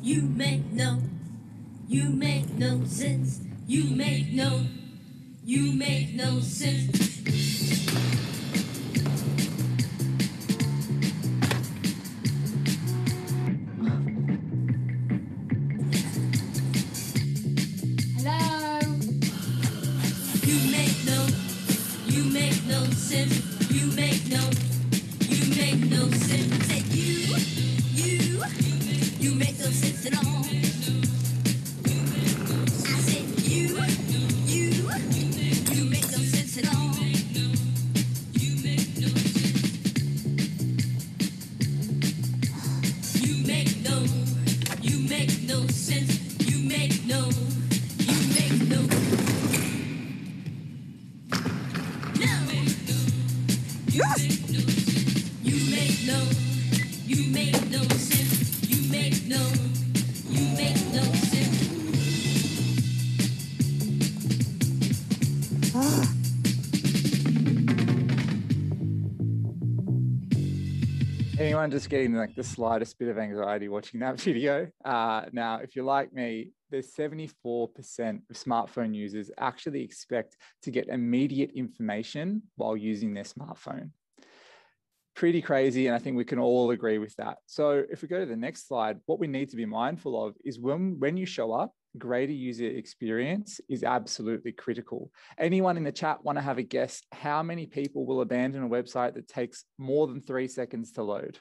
[SPEAKER 5] You make no sense. You make no sense. Hello. You make no sense. You make no sense. Say you make no sense at all.
[SPEAKER 4] Anyone just getting like the slightest bit of anxiety watching that video? Now, if you're like me, there's 74% of smartphone users actually expect to get immediate information while using their smartphone. Pretty crazy, and I think we can all agree with that. So if we go to the next slide, what we need to be mindful of is when you show up, greater user experience is absolutely critical. Anyone in the chat want to have a guess how many people will abandon a website that takes more than 3 seconds to load?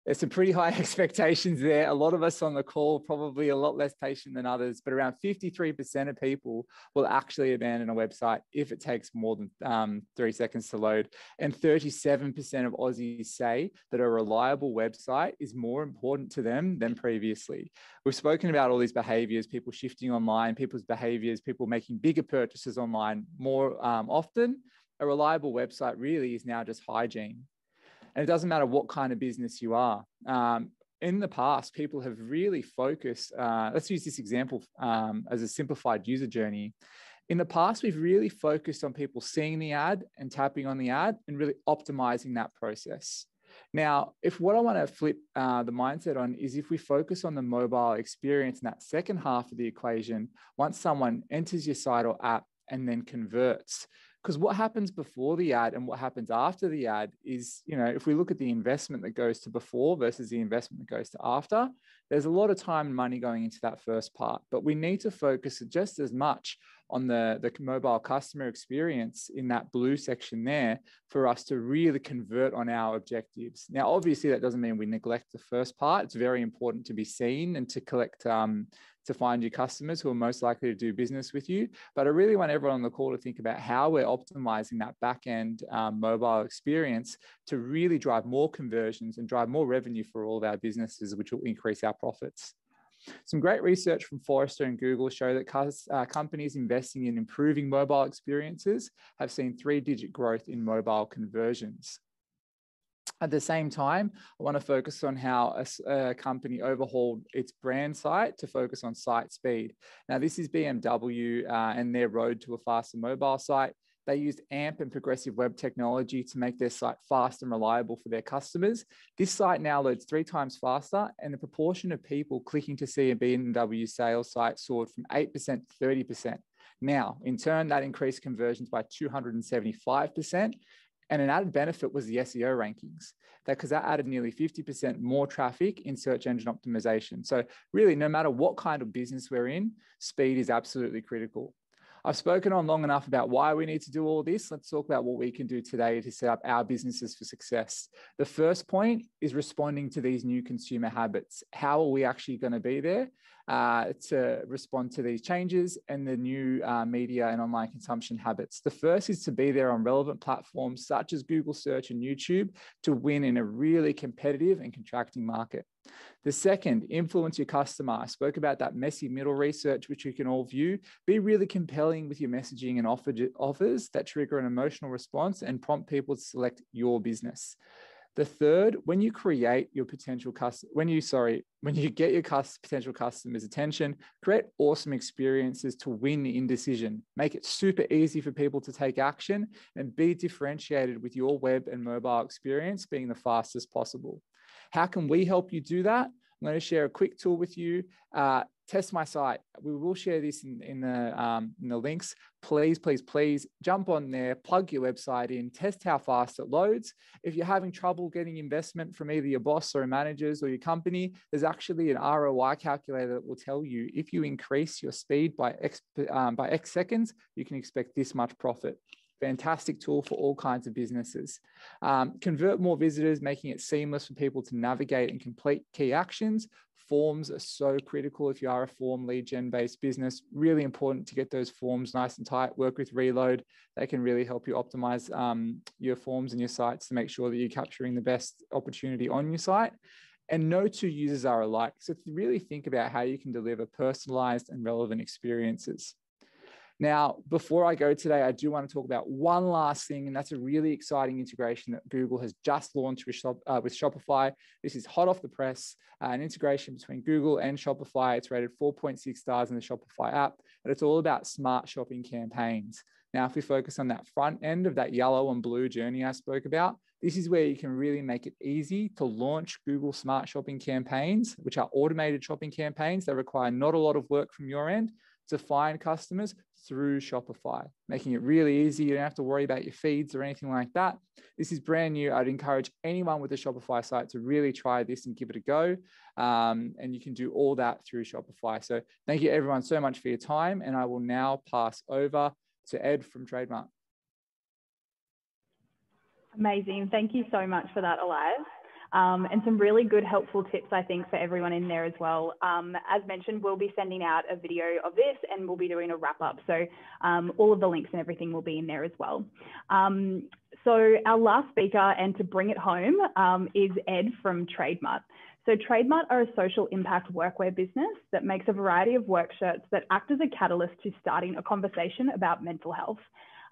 [SPEAKER 4] There's some pretty high expectations there. A lot of us on the call, probably a lot less patient than others, but around 53% of people will actually abandon a website if it takes more than 3 seconds to load. And 37% of Aussies say that a reliable website is more important to them than previously. We've spoken about all these behaviors, people shifting online, people's behaviors, people making bigger purchases online more often. A reliable website really is now just hygiene. And it doesn't matter what kind of business you are. In the past, people have really focused, let's use this example as a simplified user journey. In the past, we've really focused on people seeing the ad and tapping on the ad and really optimizing that process. Now, if what I want to flip the mindset on is if we focus on the mobile experience in that second half of the equation, once someone enters your site or app and then converts, because what happens before the ad and what happens after the ad is, if we look at the investment that goes to before versus the investment that goes to after, there's a lot of time and money going into that first part. But we need to focus just as much on the mobile customer experience in that blue section there for us to really convert on our objectives. Now, obviously, that doesn't mean we neglect the first part. It's very important to be seen and to collect to find your customers who are most likely to do business with you. But I really want everyone on the call to think about how we're optimizing that back-end mobile experience to really drive more conversions and drive more revenue for all of our businesses, which will increase our profits. Some great research from Forrester and Google show that companies investing in improving mobile experiences have seen 3-digit growth in mobile conversions. At the same time, I want to focus on how a company overhauled its brand site to focus on site speed. Now, this is BMW and their road to a faster mobile site. They used AMP and progressive web technology to make their site fast and reliable for their customers. This site now loads 3 times faster, and the proportion of people clicking to see a BMW sales site soared from 8% to 30%. Now, in turn, that increased conversions by 275%. And an added benefit was the SEO rankings, because that added nearly 50% more traffic in search engine optimization. So really, no matter what kind of business we're in, speed is absolutely critical. I've spoken on long enough about why we need to do all this. Let's talk about what we can do today to set up our businesses for success. The first point is responding to these new consumer habits. How are we actually going to be there to respond to these changes and the new media and online consumption habits? The first is to be there on relevant platforms such as Google Search and YouTube to win in a really competitive and contracting market. The second, influence your customer. I spoke about that messy middle research, which you can all view. Be really compelling with your messaging and offers that trigger an emotional response and prompt people to select your business. The third, when you create your potential customer, when you get your potential customers' attention, create awesome experiences to win the indecision. Make it super easy for people to take action and be differentiated with your web and mobile experience being the fastest possible. How can we help you do that? I'm going to share a quick tool with you. Test My Site. We will share this in the links. Please jump on there, plug your website in, test how fast it loads. If you're having trouble getting investment from either your boss or managers or your company, there's actually an ROI calculator that will tell you if you increase your speed by X seconds, you can expect this much profit. Fantastic tool for all kinds of businesses. Convert more visitors, making it seamless for people to navigate and complete key actions. Forms are so critical if you are a form lead gen based business. Really important to get those forms nice and tight. Work with Reload. They can really help you optimize your forms and your sites to make sure that you're capturing the best opportunity on your site. And no 2 users are alike. So really think about how you can deliver personalized and relevant experiences. Now, before I go today, I do want to talk about one last thing, and that's a really exciting integration that Google has just launched with Shopify. This is hot off the press, an integration between Google and Shopify. It's rated 4.6 stars in the Shopify app, but it's all about smart shopping campaigns. Now, if we focus on that front end of that yellow and blue journey I spoke about, this is where you can really make it easy to launch Google Smart Shopping campaigns, which are automated shopping campaigns that require not a lot of work from your end to find customers through Shopify, making it really easy. You don't have to worry about your feeds or anything like that. This is brand new. I'd encourage anyone with a Shopify site to really try this and give it a go. And you can do all that through Shopify. So thank you everyone so much for your time. And I will now pass over to Ed from Trademark.
[SPEAKER 1] Amazing. Thank you so much for that, Elias. And some really good, helpful tips, I think, for everyone in there as well. As mentioned, we'll be sending out a video of this and we'll be doing a wrap up. So all of the links and everything will be in there as well. So our last speaker, and to bring it home, is Ed from Trademark. So Trademark are a social impact workwear business that makes a variety of work shirts that act as a catalyst to starting a conversation about mental health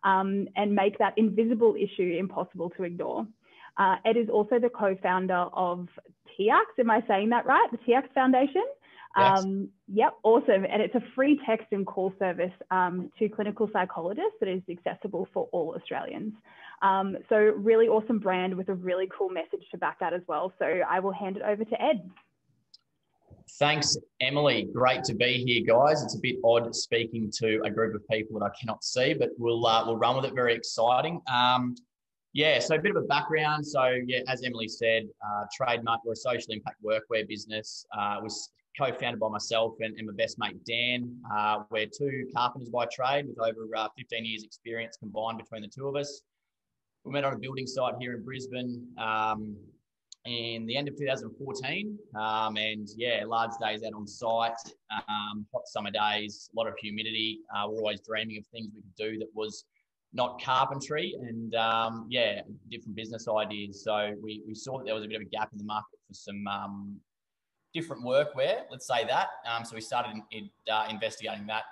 [SPEAKER 1] and make that invisible issue impossible to ignore. Ed is also the co-founder of TIAX. Am I saying that right? The TIAX Foundation?
[SPEAKER 6] Yes.
[SPEAKER 1] Yep, awesome. And it's a free text and call service to clinical psychologists that is accessible for all Australians. So really awesome brand with a really cool message to back that as well. So I will hand it over to Ed.
[SPEAKER 6] Thanks, Emily. Great to be here, guys. It's a bit odd speaking to a group of people that I cannot see, but we'll run with it. Very exciting. Yeah, so a bit of a background. So yeah, as Emily said, Trademark, we're a social impact workwear business. It was co-founded by myself and my best mate, Dan. We're two carpenters by trade with over 15 years experience combined between the two of us. We met on a building site here in Brisbane in the end of 2014. And yeah, large days out on site, hot summer days, a lot of humidity. We're always dreaming of things we could do that was not carpentry, and yeah, different business ideas. So we saw that there was a bit of a gap in the market for some different workwear, let's say that. So we started investigating that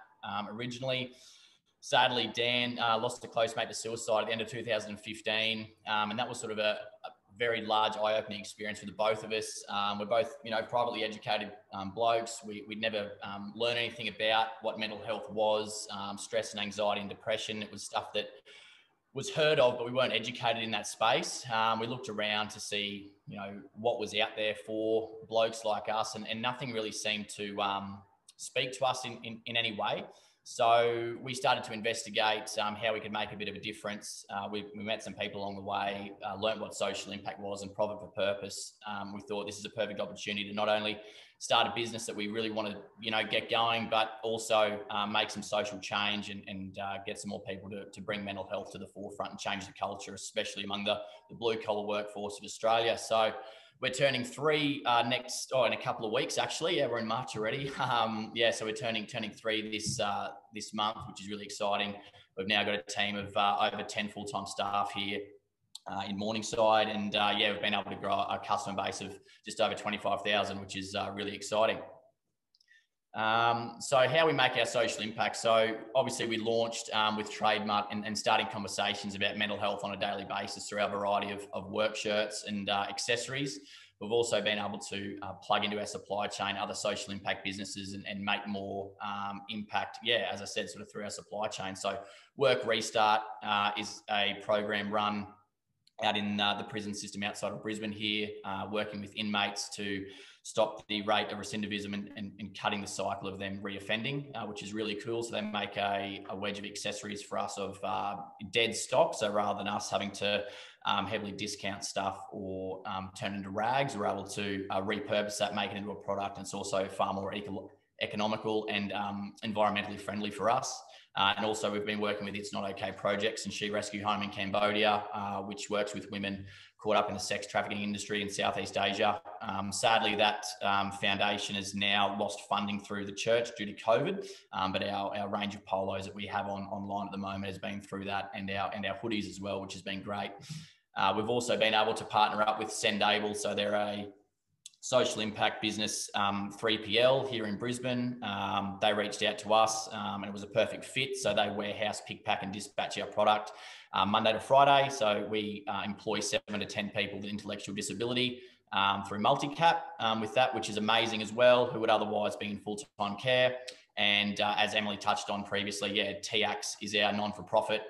[SPEAKER 6] originally. Sadly, Dan lost a close mate to suicide at the end of 2015, and that was sort of a very large eye-opening experience for the both of us. We're both, privately educated blokes. We'd never learned anything about what mental health was, stress and anxiety and depression. It was stuff that was heard of, but we weren't educated in that space. We looked around to see, what was out there for blokes like us, and nothing really seemed to speak to us in any way. So we started to investigate how we could make a bit of a difference. We met some people along the way, learned what social impact was and profit for purpose. We thought this is a perfect opportunity to not only start a business that we really want to, get going, but also make some social change and get some more people to bring mental health to the forefront and change the culture, especially among the blue collar workforce of Australia. So we're turning 3 in a couple of weeks, actually. Yeah, we're in March already. So we're turning 3 this month, which is really exciting. We've now got a team of over 10 full-time staff here in Morningside. And we've been able to grow a customer base of just over 25,000, which is really exciting. So how we make our social impact. So obviously we launched with Trademark and starting conversations about mental health on a daily basis through our variety of work shirts and accessories. We've also been able to plug into our supply chain other social impact businesses and make more impact, as I said, sort of through our supply chain. So Work Restart is a program run out in the prison system outside of Brisbane here, working with inmates to stop the rate of recidivism and cutting the cycle of them reoffending, which is really cool. So they make a wedge of accessories for us of dead stock. So rather than us having to heavily discount stuff or turn into rags, we're able to repurpose that, make it into a product. And it's also far more economical and environmentally friendly for us. And also we've been working with It's Not Okay Projects and She Rescue Home in Cambodia, which works with women caught up in the sex trafficking industry in Southeast Asia. Sadly, that foundation has now lost funding through the church due to COVID, but our range of polos that we have online at the moment has been through that, and our hoodies as well, which has been great. We've also been able to partner up with Send Able, so they're a social impact business, 3PL here in Brisbane. They reached out to us and it was a perfect fit. So they warehouse, pick, pack and dispatch our product Monday to Friday. So we employ 7 to 10 people with intellectual disability through multi-cap with that, which is amazing as well, who would otherwise be in full-time care. And as Emily touched on previously, TAX is our non-for-profit,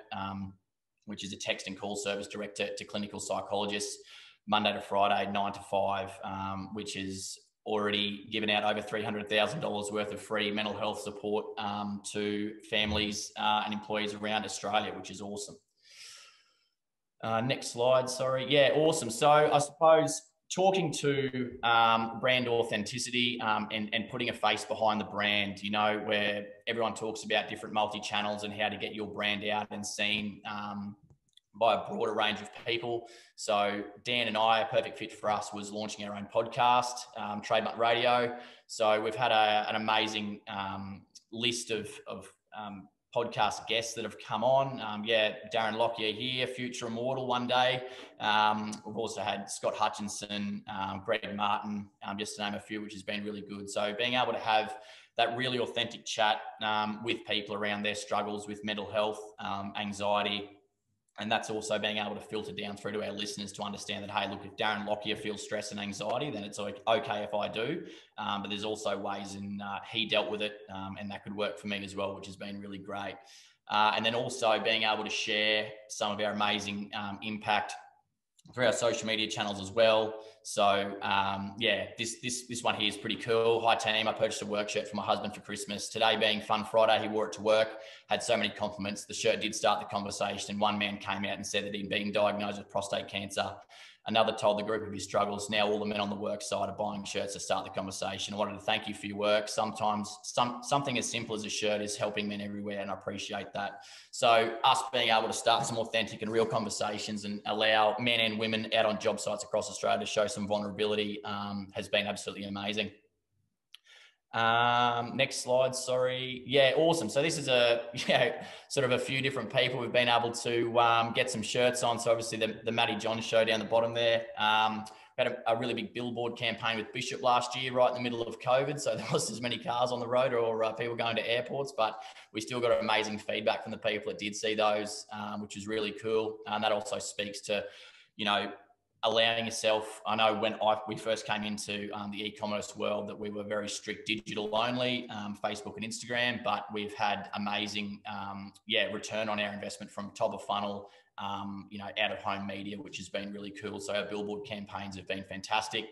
[SPEAKER 6] which is a text and call service direct to clinical psychologists, Monday to Friday, 9 to 5, which is already given out over $300,000 worth of free mental health support to families and employees around Australia, which is awesome. Next slide, sorry. Yeah, awesome. So I suppose talking to brand authenticity and putting a face behind the brand, you know, where everyone talks about different multi-channels and how to get your brand out and seen by a broader range of people. So Dan and I, a perfect fit for us was launching our own podcast, Trademark Radio. So we've had an amazing list of podcast guests that have come on. Darren Lockyer here, future immortal one day. We've also had Scott Hutchinson, Greg Martin, just to name a few, which has been really good. So being able to have that really authentic chat with people around their struggles with mental health, anxiety, and that's also being able to filter down through to our listeners to understand that, hey, look, if Darren Lockyer feels stress and anxiety, then it's okay if I do. But there's also ways in he dealt with it, and that could work for me as well, which has been really great. And then also being able to share some of our amazing impact through our social media channels as well. So this one here is pretty cool. Hi team, I purchased a work shirt for my husband for Christmas. Today being Fun Friday, he wore it to work, had so many compliments. The shirt did start the conversation. One man came out and said that he'd been diagnosed with prostate cancer. Another told the group of his struggles. Now all the men on the work side are buying shirts to start the conversation. I wanted to thank you for your work. Sometimes something as simple as a shirt is helping men everywhere, and I appreciate that. So us being able to start some authentic and real conversations and allow men and women out on job sites across Australia to show some vulnerability has been absolutely amazing. Next slide, sorry. Yeah, awesome. So this is sort of a few different people we've been able to get some shirts on. So obviously the Matty John show down the bottom there. We had a really big billboard campaign with Bishop last year, right in the middle of COVID. So there wasn't as many cars on the road or people going to airports, but we still got amazing feedback from the people that did see those, which is really cool. And that also speaks to, you know, allowing yourself. I know when we first came into the e-commerce world that we were very strict digital only, Facebook and Instagram, but we've had amazing, return on our investment from top of funnel, out of home media, which has been really cool. So our billboard campaigns have been fantastic.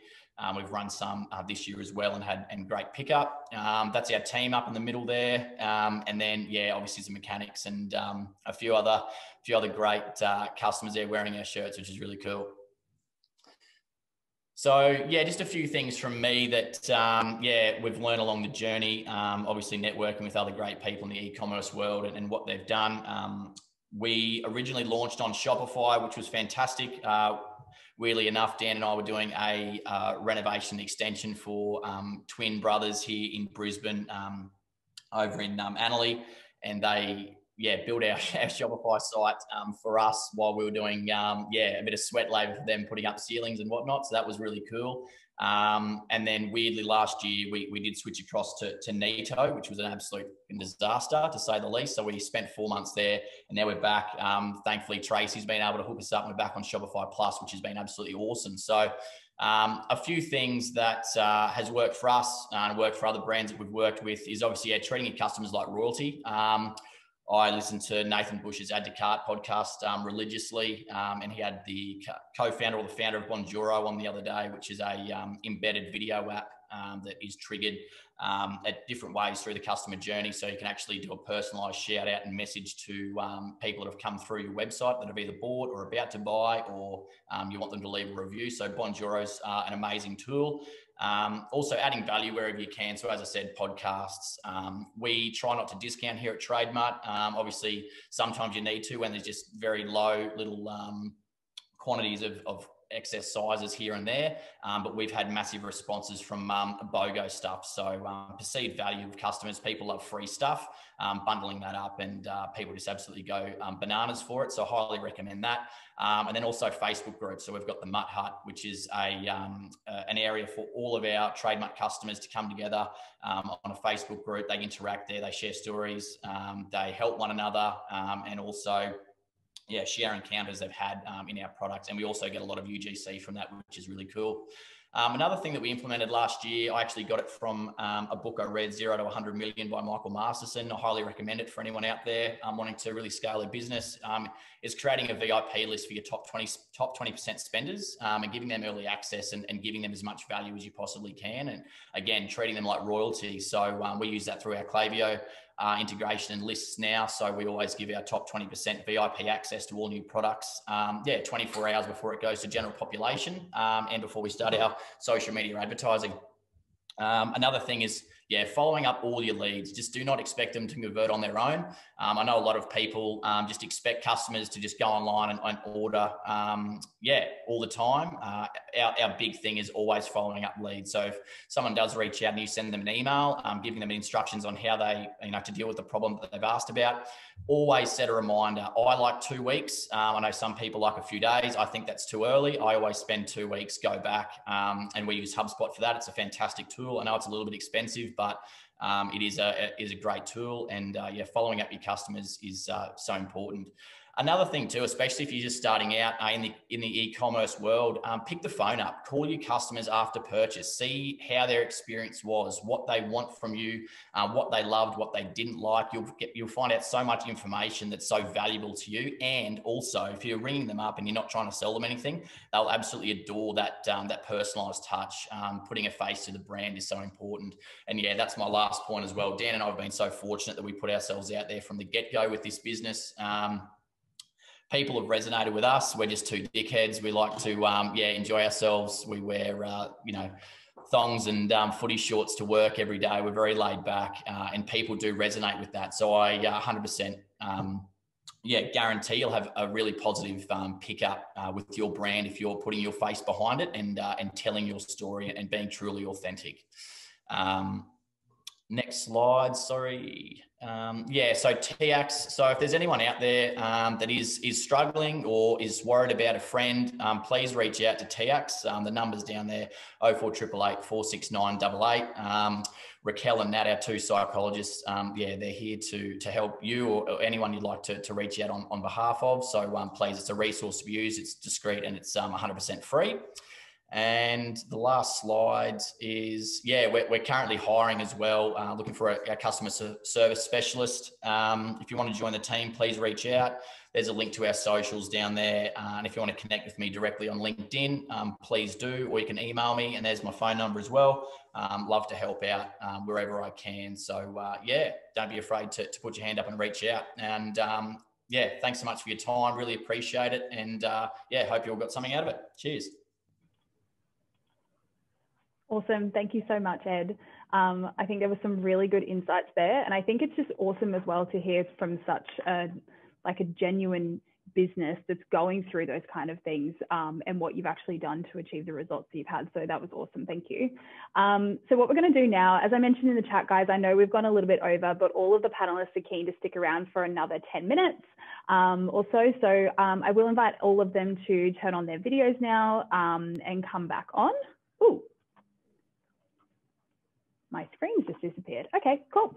[SPEAKER 6] We've run some this year as well and great pickup. That's our team up in the middle there. And then, obviously some mechanics and a few other great customers there wearing our shirts, which is really cool. So just a few things from me that, we've learned along the journey, obviously networking with other great people in the e-commerce world and what they've done. We originally launched on Shopify, which was fantastic. Weirdly enough, Dan and I were doing a renovation extension for twin brothers here in Brisbane over in Annerley, and they built our Shopify site for us while we were doing a bit of sweat labor for them putting up ceilings and whatnot. So that was really cool. And then weirdly last year we did switch across to Neato, which was an absolute disaster to say the least. So we spent 4 months there and now we're back. Thankfully Tracy's been able to hook us up and we're back on Shopify Plus, which has been absolutely awesome. So a few things that has worked for us and worked for other brands that we've worked with is obviously treating your customers like royalty. I listened to Nathan Bush's Add to Cart podcast religiously, and he had the co-founder or the founder of Bonjoro on the other day, which is a embedded video app that is triggered at different ways through the customer journey. So you can actually do a personalized shout out and message to people that have come through your website that have either bought or about to buy, or you want them to leave a review. So Bonjoro's an amazing tool. Also adding value wherever you can. So as I said, podcasts, we try not to discount here at Trademark. Obviously sometimes you need to when there's just very low little quantities of excess sizes here and there, but we've had massive responses from BOGO stuff. So perceived value of customers, people love free stuff, bundling that up, and people just absolutely go bananas for it. So I highly recommend that. And then also Facebook groups. So we've got the Mutt Hut, which is an area for all of our trademark customers to come together on a Facebook group. They interact there, they share stories, they help one another, and also share encounters they've had in our products. And we also get a lot of UGC from that, which is really cool. Another thing that we implemented last year, I actually got it from a book I read, 0 to 100 Million by Michael Masterson. I highly recommend it for anyone out there wanting to really scale their business. Is creating a VIP list for your top 20% spenders and giving them early access and giving them as much value as you possibly can. And again, treating them like royalty. So we use that through our Klaviyo integration and lists now. So we always give our top 20% VIP access to all new products, 24 hours before it goes to general population and before we start our social media advertising. Another thing is, following up all your leads. Just do not expect them to convert on their own. I know a lot of people just expect customers to just go online and order, all the time. Our big thing is always following up leads. So if someone does reach out and you send them an email, giving them instructions on how they, to deal with the problem that they've asked about, always set a reminder. I like 2 weeks. I know some people like a few days. I think that's too early. I always spend 2 weeks, go back, and we use HubSpot for that. It's a fantastic tool. I know it's a little bit expensive, but it is a great tool. And following up your customers is so important. Another thing too, especially if you're just starting out in the e-commerce world, pick the phone up, call your customers after purchase, see how their experience was, what they want from you, what they loved, what they didn't like. You'll find out so much information that's so valuable to you. And also, if you're ringing them up and you're not trying to sell them anything, they'll absolutely adore that personalized touch. Putting a face to the brand is so important. And that's my last point as well. Dan and I have been so fortunate that we put ourselves out there from the get-go with this business. People have resonated with us. We're just two dickheads. We like to, enjoy ourselves. We wear, thongs and footy shorts to work every day. We're very laid back, and people do resonate with that. So I 100%, guarantee you'll have a really positive pickup with your brand if you're putting your face behind it and telling your story and being truly authentic. Next slide, sorry. So TX. So if there's anyone out there that is struggling or is worried about a friend, please reach out to TX. The number's down there, 0488 469 8888. Raquel and Nat, our two psychologists, they're here to help you or anyone you'd like to reach out on behalf of. So please, it's a resource to use. It's discreet and it's 100% free. And the last slide is, we're currently hiring as well, looking for a customer service specialist. If you want to join the team, please reach out. There's a link to our socials down there. And if you want to connect with me directly on LinkedIn, please do, or you can email me, and there's my phone number as well. Love to help out wherever I can. So don't be afraid to put your hand up and reach out. And thanks so much for your time. Really appreciate it. And hope you all got something out of it. Cheers.
[SPEAKER 1] Awesome. Thank you so much, Ed. I think there were some really good insights there. And I think it's just awesome as well to hear from such a genuine business that's going through those kind of things and what you've actually done to achieve the results that you've had. So that was awesome. Thank you. So what we're going to do now, as I mentioned in the chat, guys, I know we've gone a little bit over, but all of the panelists are keen to stick around for another 10 minutes or so. So I will invite all of them to turn on their videos now and come back on. Ooh. My screen's just disappeared. Okay, cool.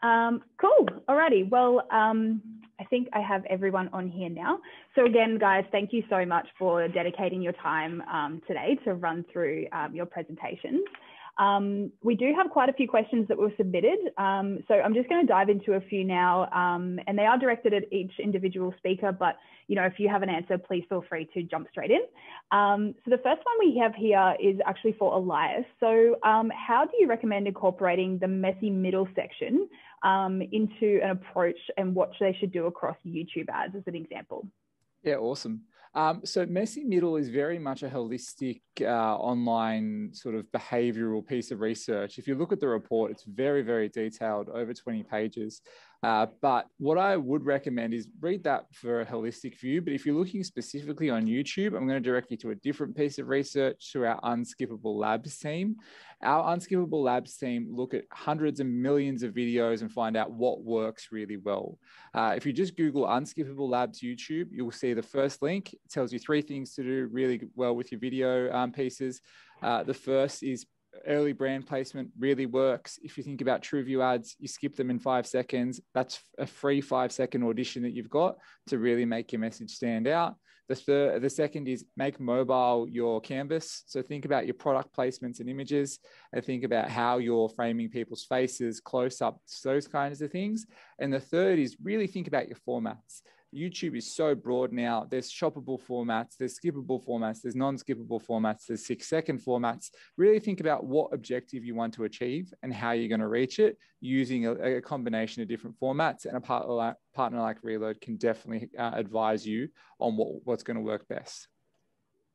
[SPEAKER 1] Cool. Alrighty. Well, I think I have everyone on here now. So again, guys, thank you so much for dedicating your time today to run through your presentations. We do have quite a few questions that were submitted. So I'm just going to dive into a few now, and they are directed at each individual speaker, but if you have an answer, please feel free to jump straight in. So the first one we have here is actually for Elias. So how do you recommend incorporating the messy middle section into an approach and what they should do across YouTube ads as an example?
[SPEAKER 4] Yeah, awesome. So Messy Middle is very much a holistic online sort of behavioral piece of research. If you look at the report, it's very, very detailed, over 20 pages. But what I would recommend is read that for a holistic view. But if you're looking specifically on YouTube, I'm going to direct you to a different piece of research to our Unskippable Labs team. Our Unskippable Labs team look at hundreds of millions of videos and find out what works really well. If you just Google Unskippable Labs YouTube, you'll see the first link. It tells you 3 things to do really well with your video pieces. The first is early brand placement really works. If you think about TrueView ads, you skip them in 5 seconds. That's a free 5-second audition that you've got to really make your message stand out. The second is make mobile your canvas. So think about your product placements and images, and think about how you're framing people's faces, close-ups, those kinds of things. And the third is really think about your formats. YouTube is so broad now. There's shoppable formats, there's skippable formats, there's non-skippable formats, there's 6-second formats. Really think about what objective you want to achieve and how you're going to reach it using a combination of different formats. And a partner like Reload can definitely advise you on what's going to work best.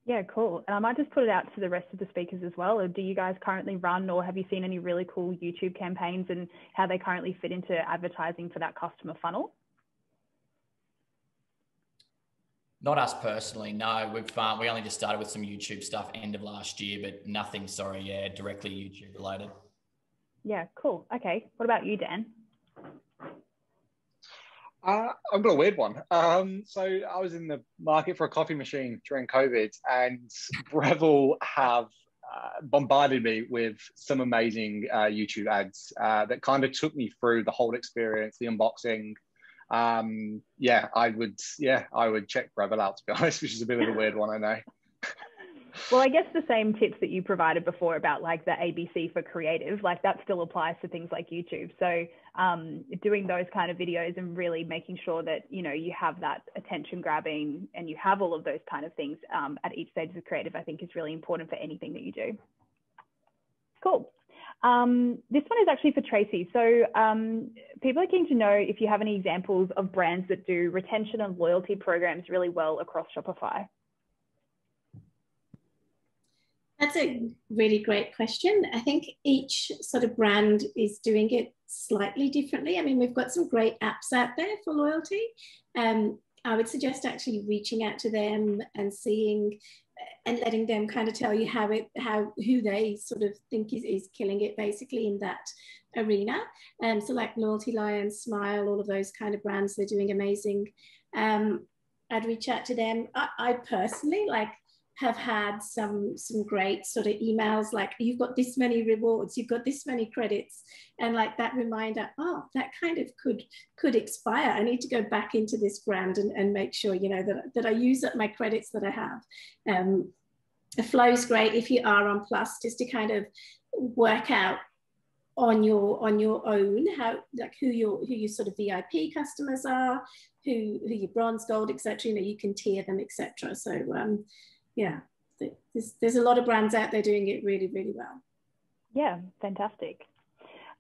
[SPEAKER 1] Yeah, cool. And I might just put it out to the rest of the speakers as well. Or do you guys currently run, or have you seen any really cool YouTube campaigns and how they currently fit into advertising for that customer funnel?
[SPEAKER 6] Not us personally, no. We only just started with some YouTube stuff end of last year, but nothing, directly YouTube related.
[SPEAKER 1] Yeah, cool. Okay. What about you, Dan?
[SPEAKER 2] I've got a weird one. So I was in the market for a coffee machine during COVID, and Breville have bombarded me with some amazing YouTube ads that kind of took me through the whole experience, the unboxing. I would check Breville out, to be honest, which is a bit of a weird one, I know.
[SPEAKER 1] Well, I guess the same tips that you provided before about like the ABC for creative, like that still applies to things like YouTube. So doing those kind of videos and really making sure that, you know, you have that attention grabbing and you have all of those kind of things at each stage of creative, I think is really important for anything that you do. Cool. This one is actually for Tracy. So people are keen to know if you have any examples of brands that do retention and loyalty programs really well across Shopify.
[SPEAKER 3] That's a really great question. I think each sort of brand is doing it slightly differently. I mean, we've got some great apps out there for loyalty. I would suggest actually reaching out to them and seeing and letting them kind of tell you who they sort of think is killing it basically in that arena. So like Loyalty Lion, Smile, all of those kind of brands, they're doing amazing. I'd reach out to them. I personally have had some great sort of emails like, you've got this many rewards, you've got this many credits, and like that reminder, oh, that kind of could expire. I need to go back into this brand and make sure, you know, that I use up my credits that I have. The flow's great if you are on Plus, just to kind of work out on your own how, like, who your sort of VIP customers are, who your bronze, gold, etc. You know, you can tier them, etc. So yeah, there's a lot of brands out there doing it really, really well.
[SPEAKER 1] Yeah, fantastic.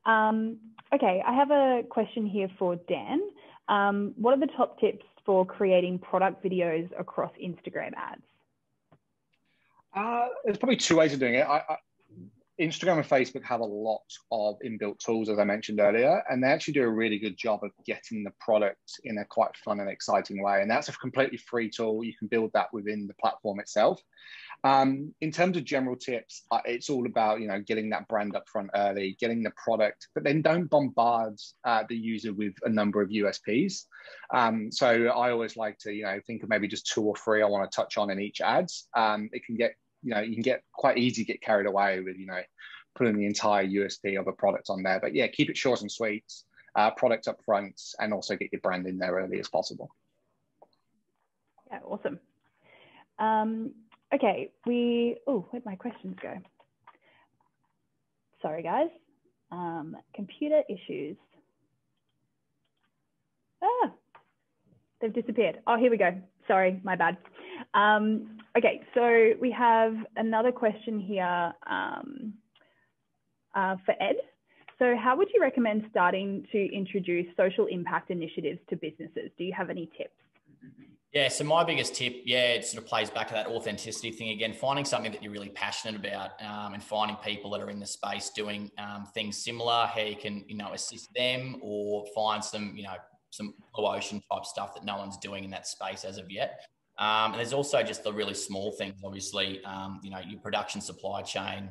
[SPEAKER 1] Okay, I have a question here for Dan. What are the top tips for creating product videos across Instagram ads?
[SPEAKER 2] There's probably 2 ways of doing it. Instagram and Facebook have a lot of inbuilt tools, as I mentioned earlier, and they actually do a really good job of getting the product in a quite fun and exciting way. And that's a completely free tool. You can build that within the platform itself. In terms of general tips, it's all about, you know, getting that brand up front early, getting the product, but then don't bombard the user with a number of USPs. So I always like to, you know, think of maybe just 2 or 3 I want to touch on in each ads. It can get, you know, you can get quite easy, get carried away with, you know, putting the entire USP of a product on there. But yeah, keep it short and sweet, product up front, and also get your brand in there early as possible.
[SPEAKER 1] Yeah, awesome. Okay, where'd my questions go? Sorry, guys. Computer issues. They've disappeared. Oh, here we go. Sorry, my bad. Okay, so we have another question here for Ed. So how would you recommend starting to introduce social impact initiatives to businesses? Do you have any tips?
[SPEAKER 6] Yeah, so my biggest tip, it sort of plays back to that authenticity thing again, finding something that you're really passionate about, and finding people that are in the space doing things similar, how you can, assist them or find some, some blue ocean type stuff that no one's doing in that space as of yet. And there's also just the really small things, obviously, your production supply chain,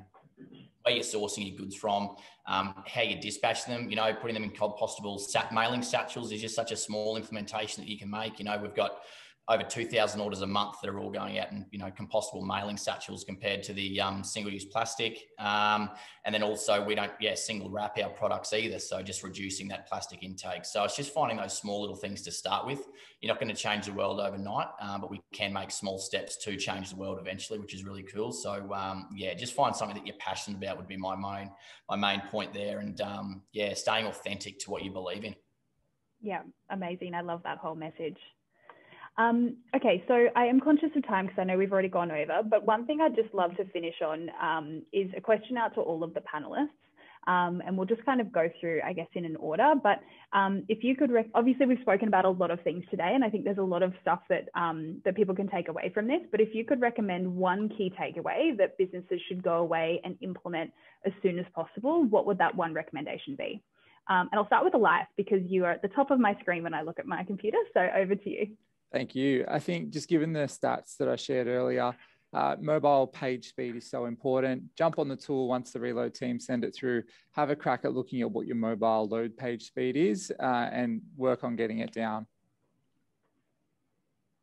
[SPEAKER 6] where you're sourcing your goods from, how you dispatch them, putting them in compostable mailing satchels is just such a small implementation that you can make. We've got over 2,000 orders a month that are all going out in, compostable mailing satchels compared to the single-use plastic. And then also we don't, single wrap our products either. So just reducing that plastic intake. So it's just finding those small little things to start with. You're not going to change the world overnight, but we can make small steps to change the world eventually, which is really cool. So just find something that you're passionate about would be my main point there. And staying authentic to what you believe in. Yeah,
[SPEAKER 1] amazing. I love that whole message. Okay, so I am conscious of time because I know we've already gone over, but one thing I'd just love to finish on is a question out to all of the panelists. And we'll just kind of go through, I guess, in an order. But if you could, obviously we've spoken about a lot of things today, and I think there's a lot of stuff that that people can take away from this. But if you could recommend one key takeaway that businesses should go away and implement as soon as possible, what would that one recommendation be? And I'll start with Elias because you are at the top of my screen when I look at my computer. So over to you.
[SPEAKER 4] Thank you. I think just given the stats that I shared earlier, mobile page speed is so important. Jump on the tool once the reload team send it through, have a crack at looking at what your mobile load page speed is and work on getting it down.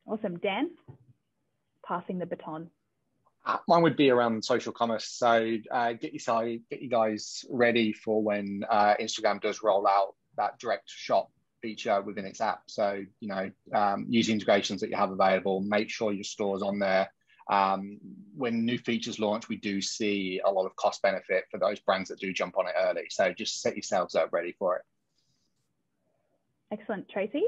[SPEAKER 1] Awesome. Dan, passing the baton.
[SPEAKER 2] Mine would be around social commerce. So get you guys ready for when Instagram does roll out that direct shop feature within its app. So, use the integrations that you have available, make sure your store's on there. When new features launch, we do see a lot of cost benefit for those brands that do jump on it early. So just set yourselves up ready for it.
[SPEAKER 1] Excellent. Tracy?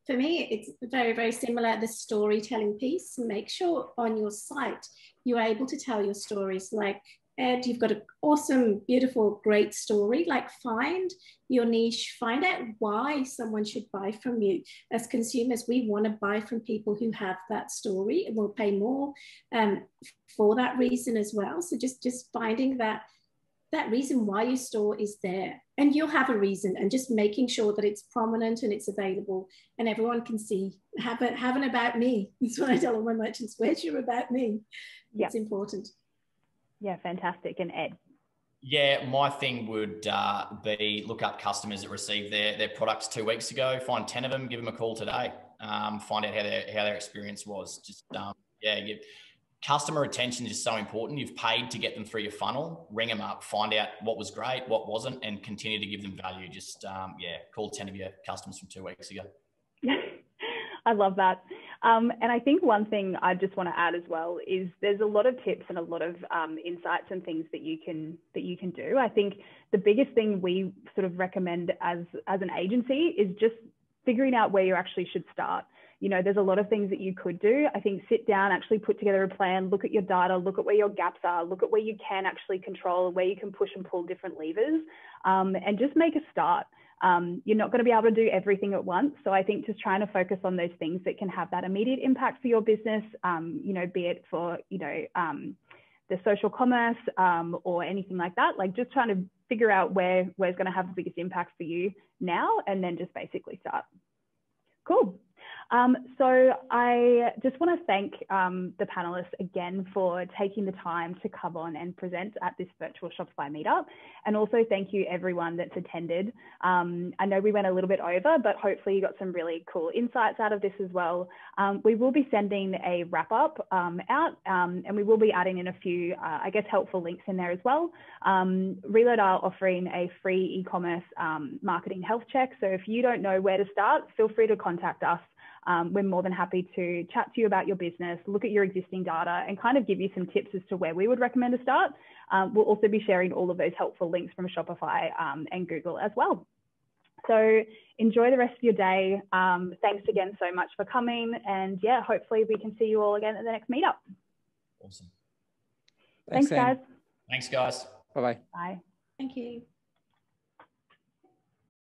[SPEAKER 3] For me, it's very, very similar, the storytelling piece. Make sure on your site, you're able to tell your stories. Like, Ed, you've got an awesome, beautiful, great story. Like, find your niche, find out why someone should buy from you. As consumers, we want to buy from people who have that story, and we'll pay more for that reason as well. So just finding that reason why your store is there, and you'll have a reason, and just making sure that it's prominent and it's available and everyone can see. Have an about me. That's what I tell all my merchants. Where's your about me? It's important.
[SPEAKER 1] Yeah, fantastic. And Ed?
[SPEAKER 6] Yeah, my thing would be look up customers that received their products 2 weeks ago. Find 10 of them, give them a call today. Find out how their experience was. Just customer retention is so important. You've paid to get them through your funnel. Ring them up, find out what was great, what wasn't, and continue to give them value. Just call 10 of your customers from 2 weeks ago.
[SPEAKER 1] I love that. And I think one thing I just want to add as well is there's a lot of tips and a lot of insights and things that you can do. I think the biggest thing we sort of recommend as an agency is just figuring out where you actually should start. There's a lot of things that you could do. I think sit down, actually put together a plan, look at your data, look at where your gaps are, look at where you can actually control, where you can push and pull different levers, and just make a start. You're not going to be able to do everything at once. So I think just trying to focus on those things that can have that immediate impact for your business, be it for, the social commerce or anything like that, like just trying to figure out where's going to have the biggest impact for you now, and then just basically start. Cool. So I just want to thank the panelists again for taking the time to come on and present at this virtual Shopify meetup. And also thank you everyone that's attended. I know we went a little bit over, but hopefully you got some really cool insights out of this as well. We will be sending a wrap up out and we will be adding in a few, helpful links in there as well. Reload are offering a free e-commerce marketing health check. So if you don't know where to start, feel free to contact us. We're more than happy to chat to you about your business, look at your existing data, and kind of give you some tips as to where we would recommend to start. We'll also be sharing all of those helpful links from Shopify and Google as well. So enjoy the rest of your day. Thanks again so much for coming. And yeah, hopefully we can see you all again at the next meetup.
[SPEAKER 6] Awesome.
[SPEAKER 1] Thanks guys.
[SPEAKER 6] Thanks, guys.
[SPEAKER 4] Bye-bye.
[SPEAKER 1] Bye.
[SPEAKER 3] Thank you.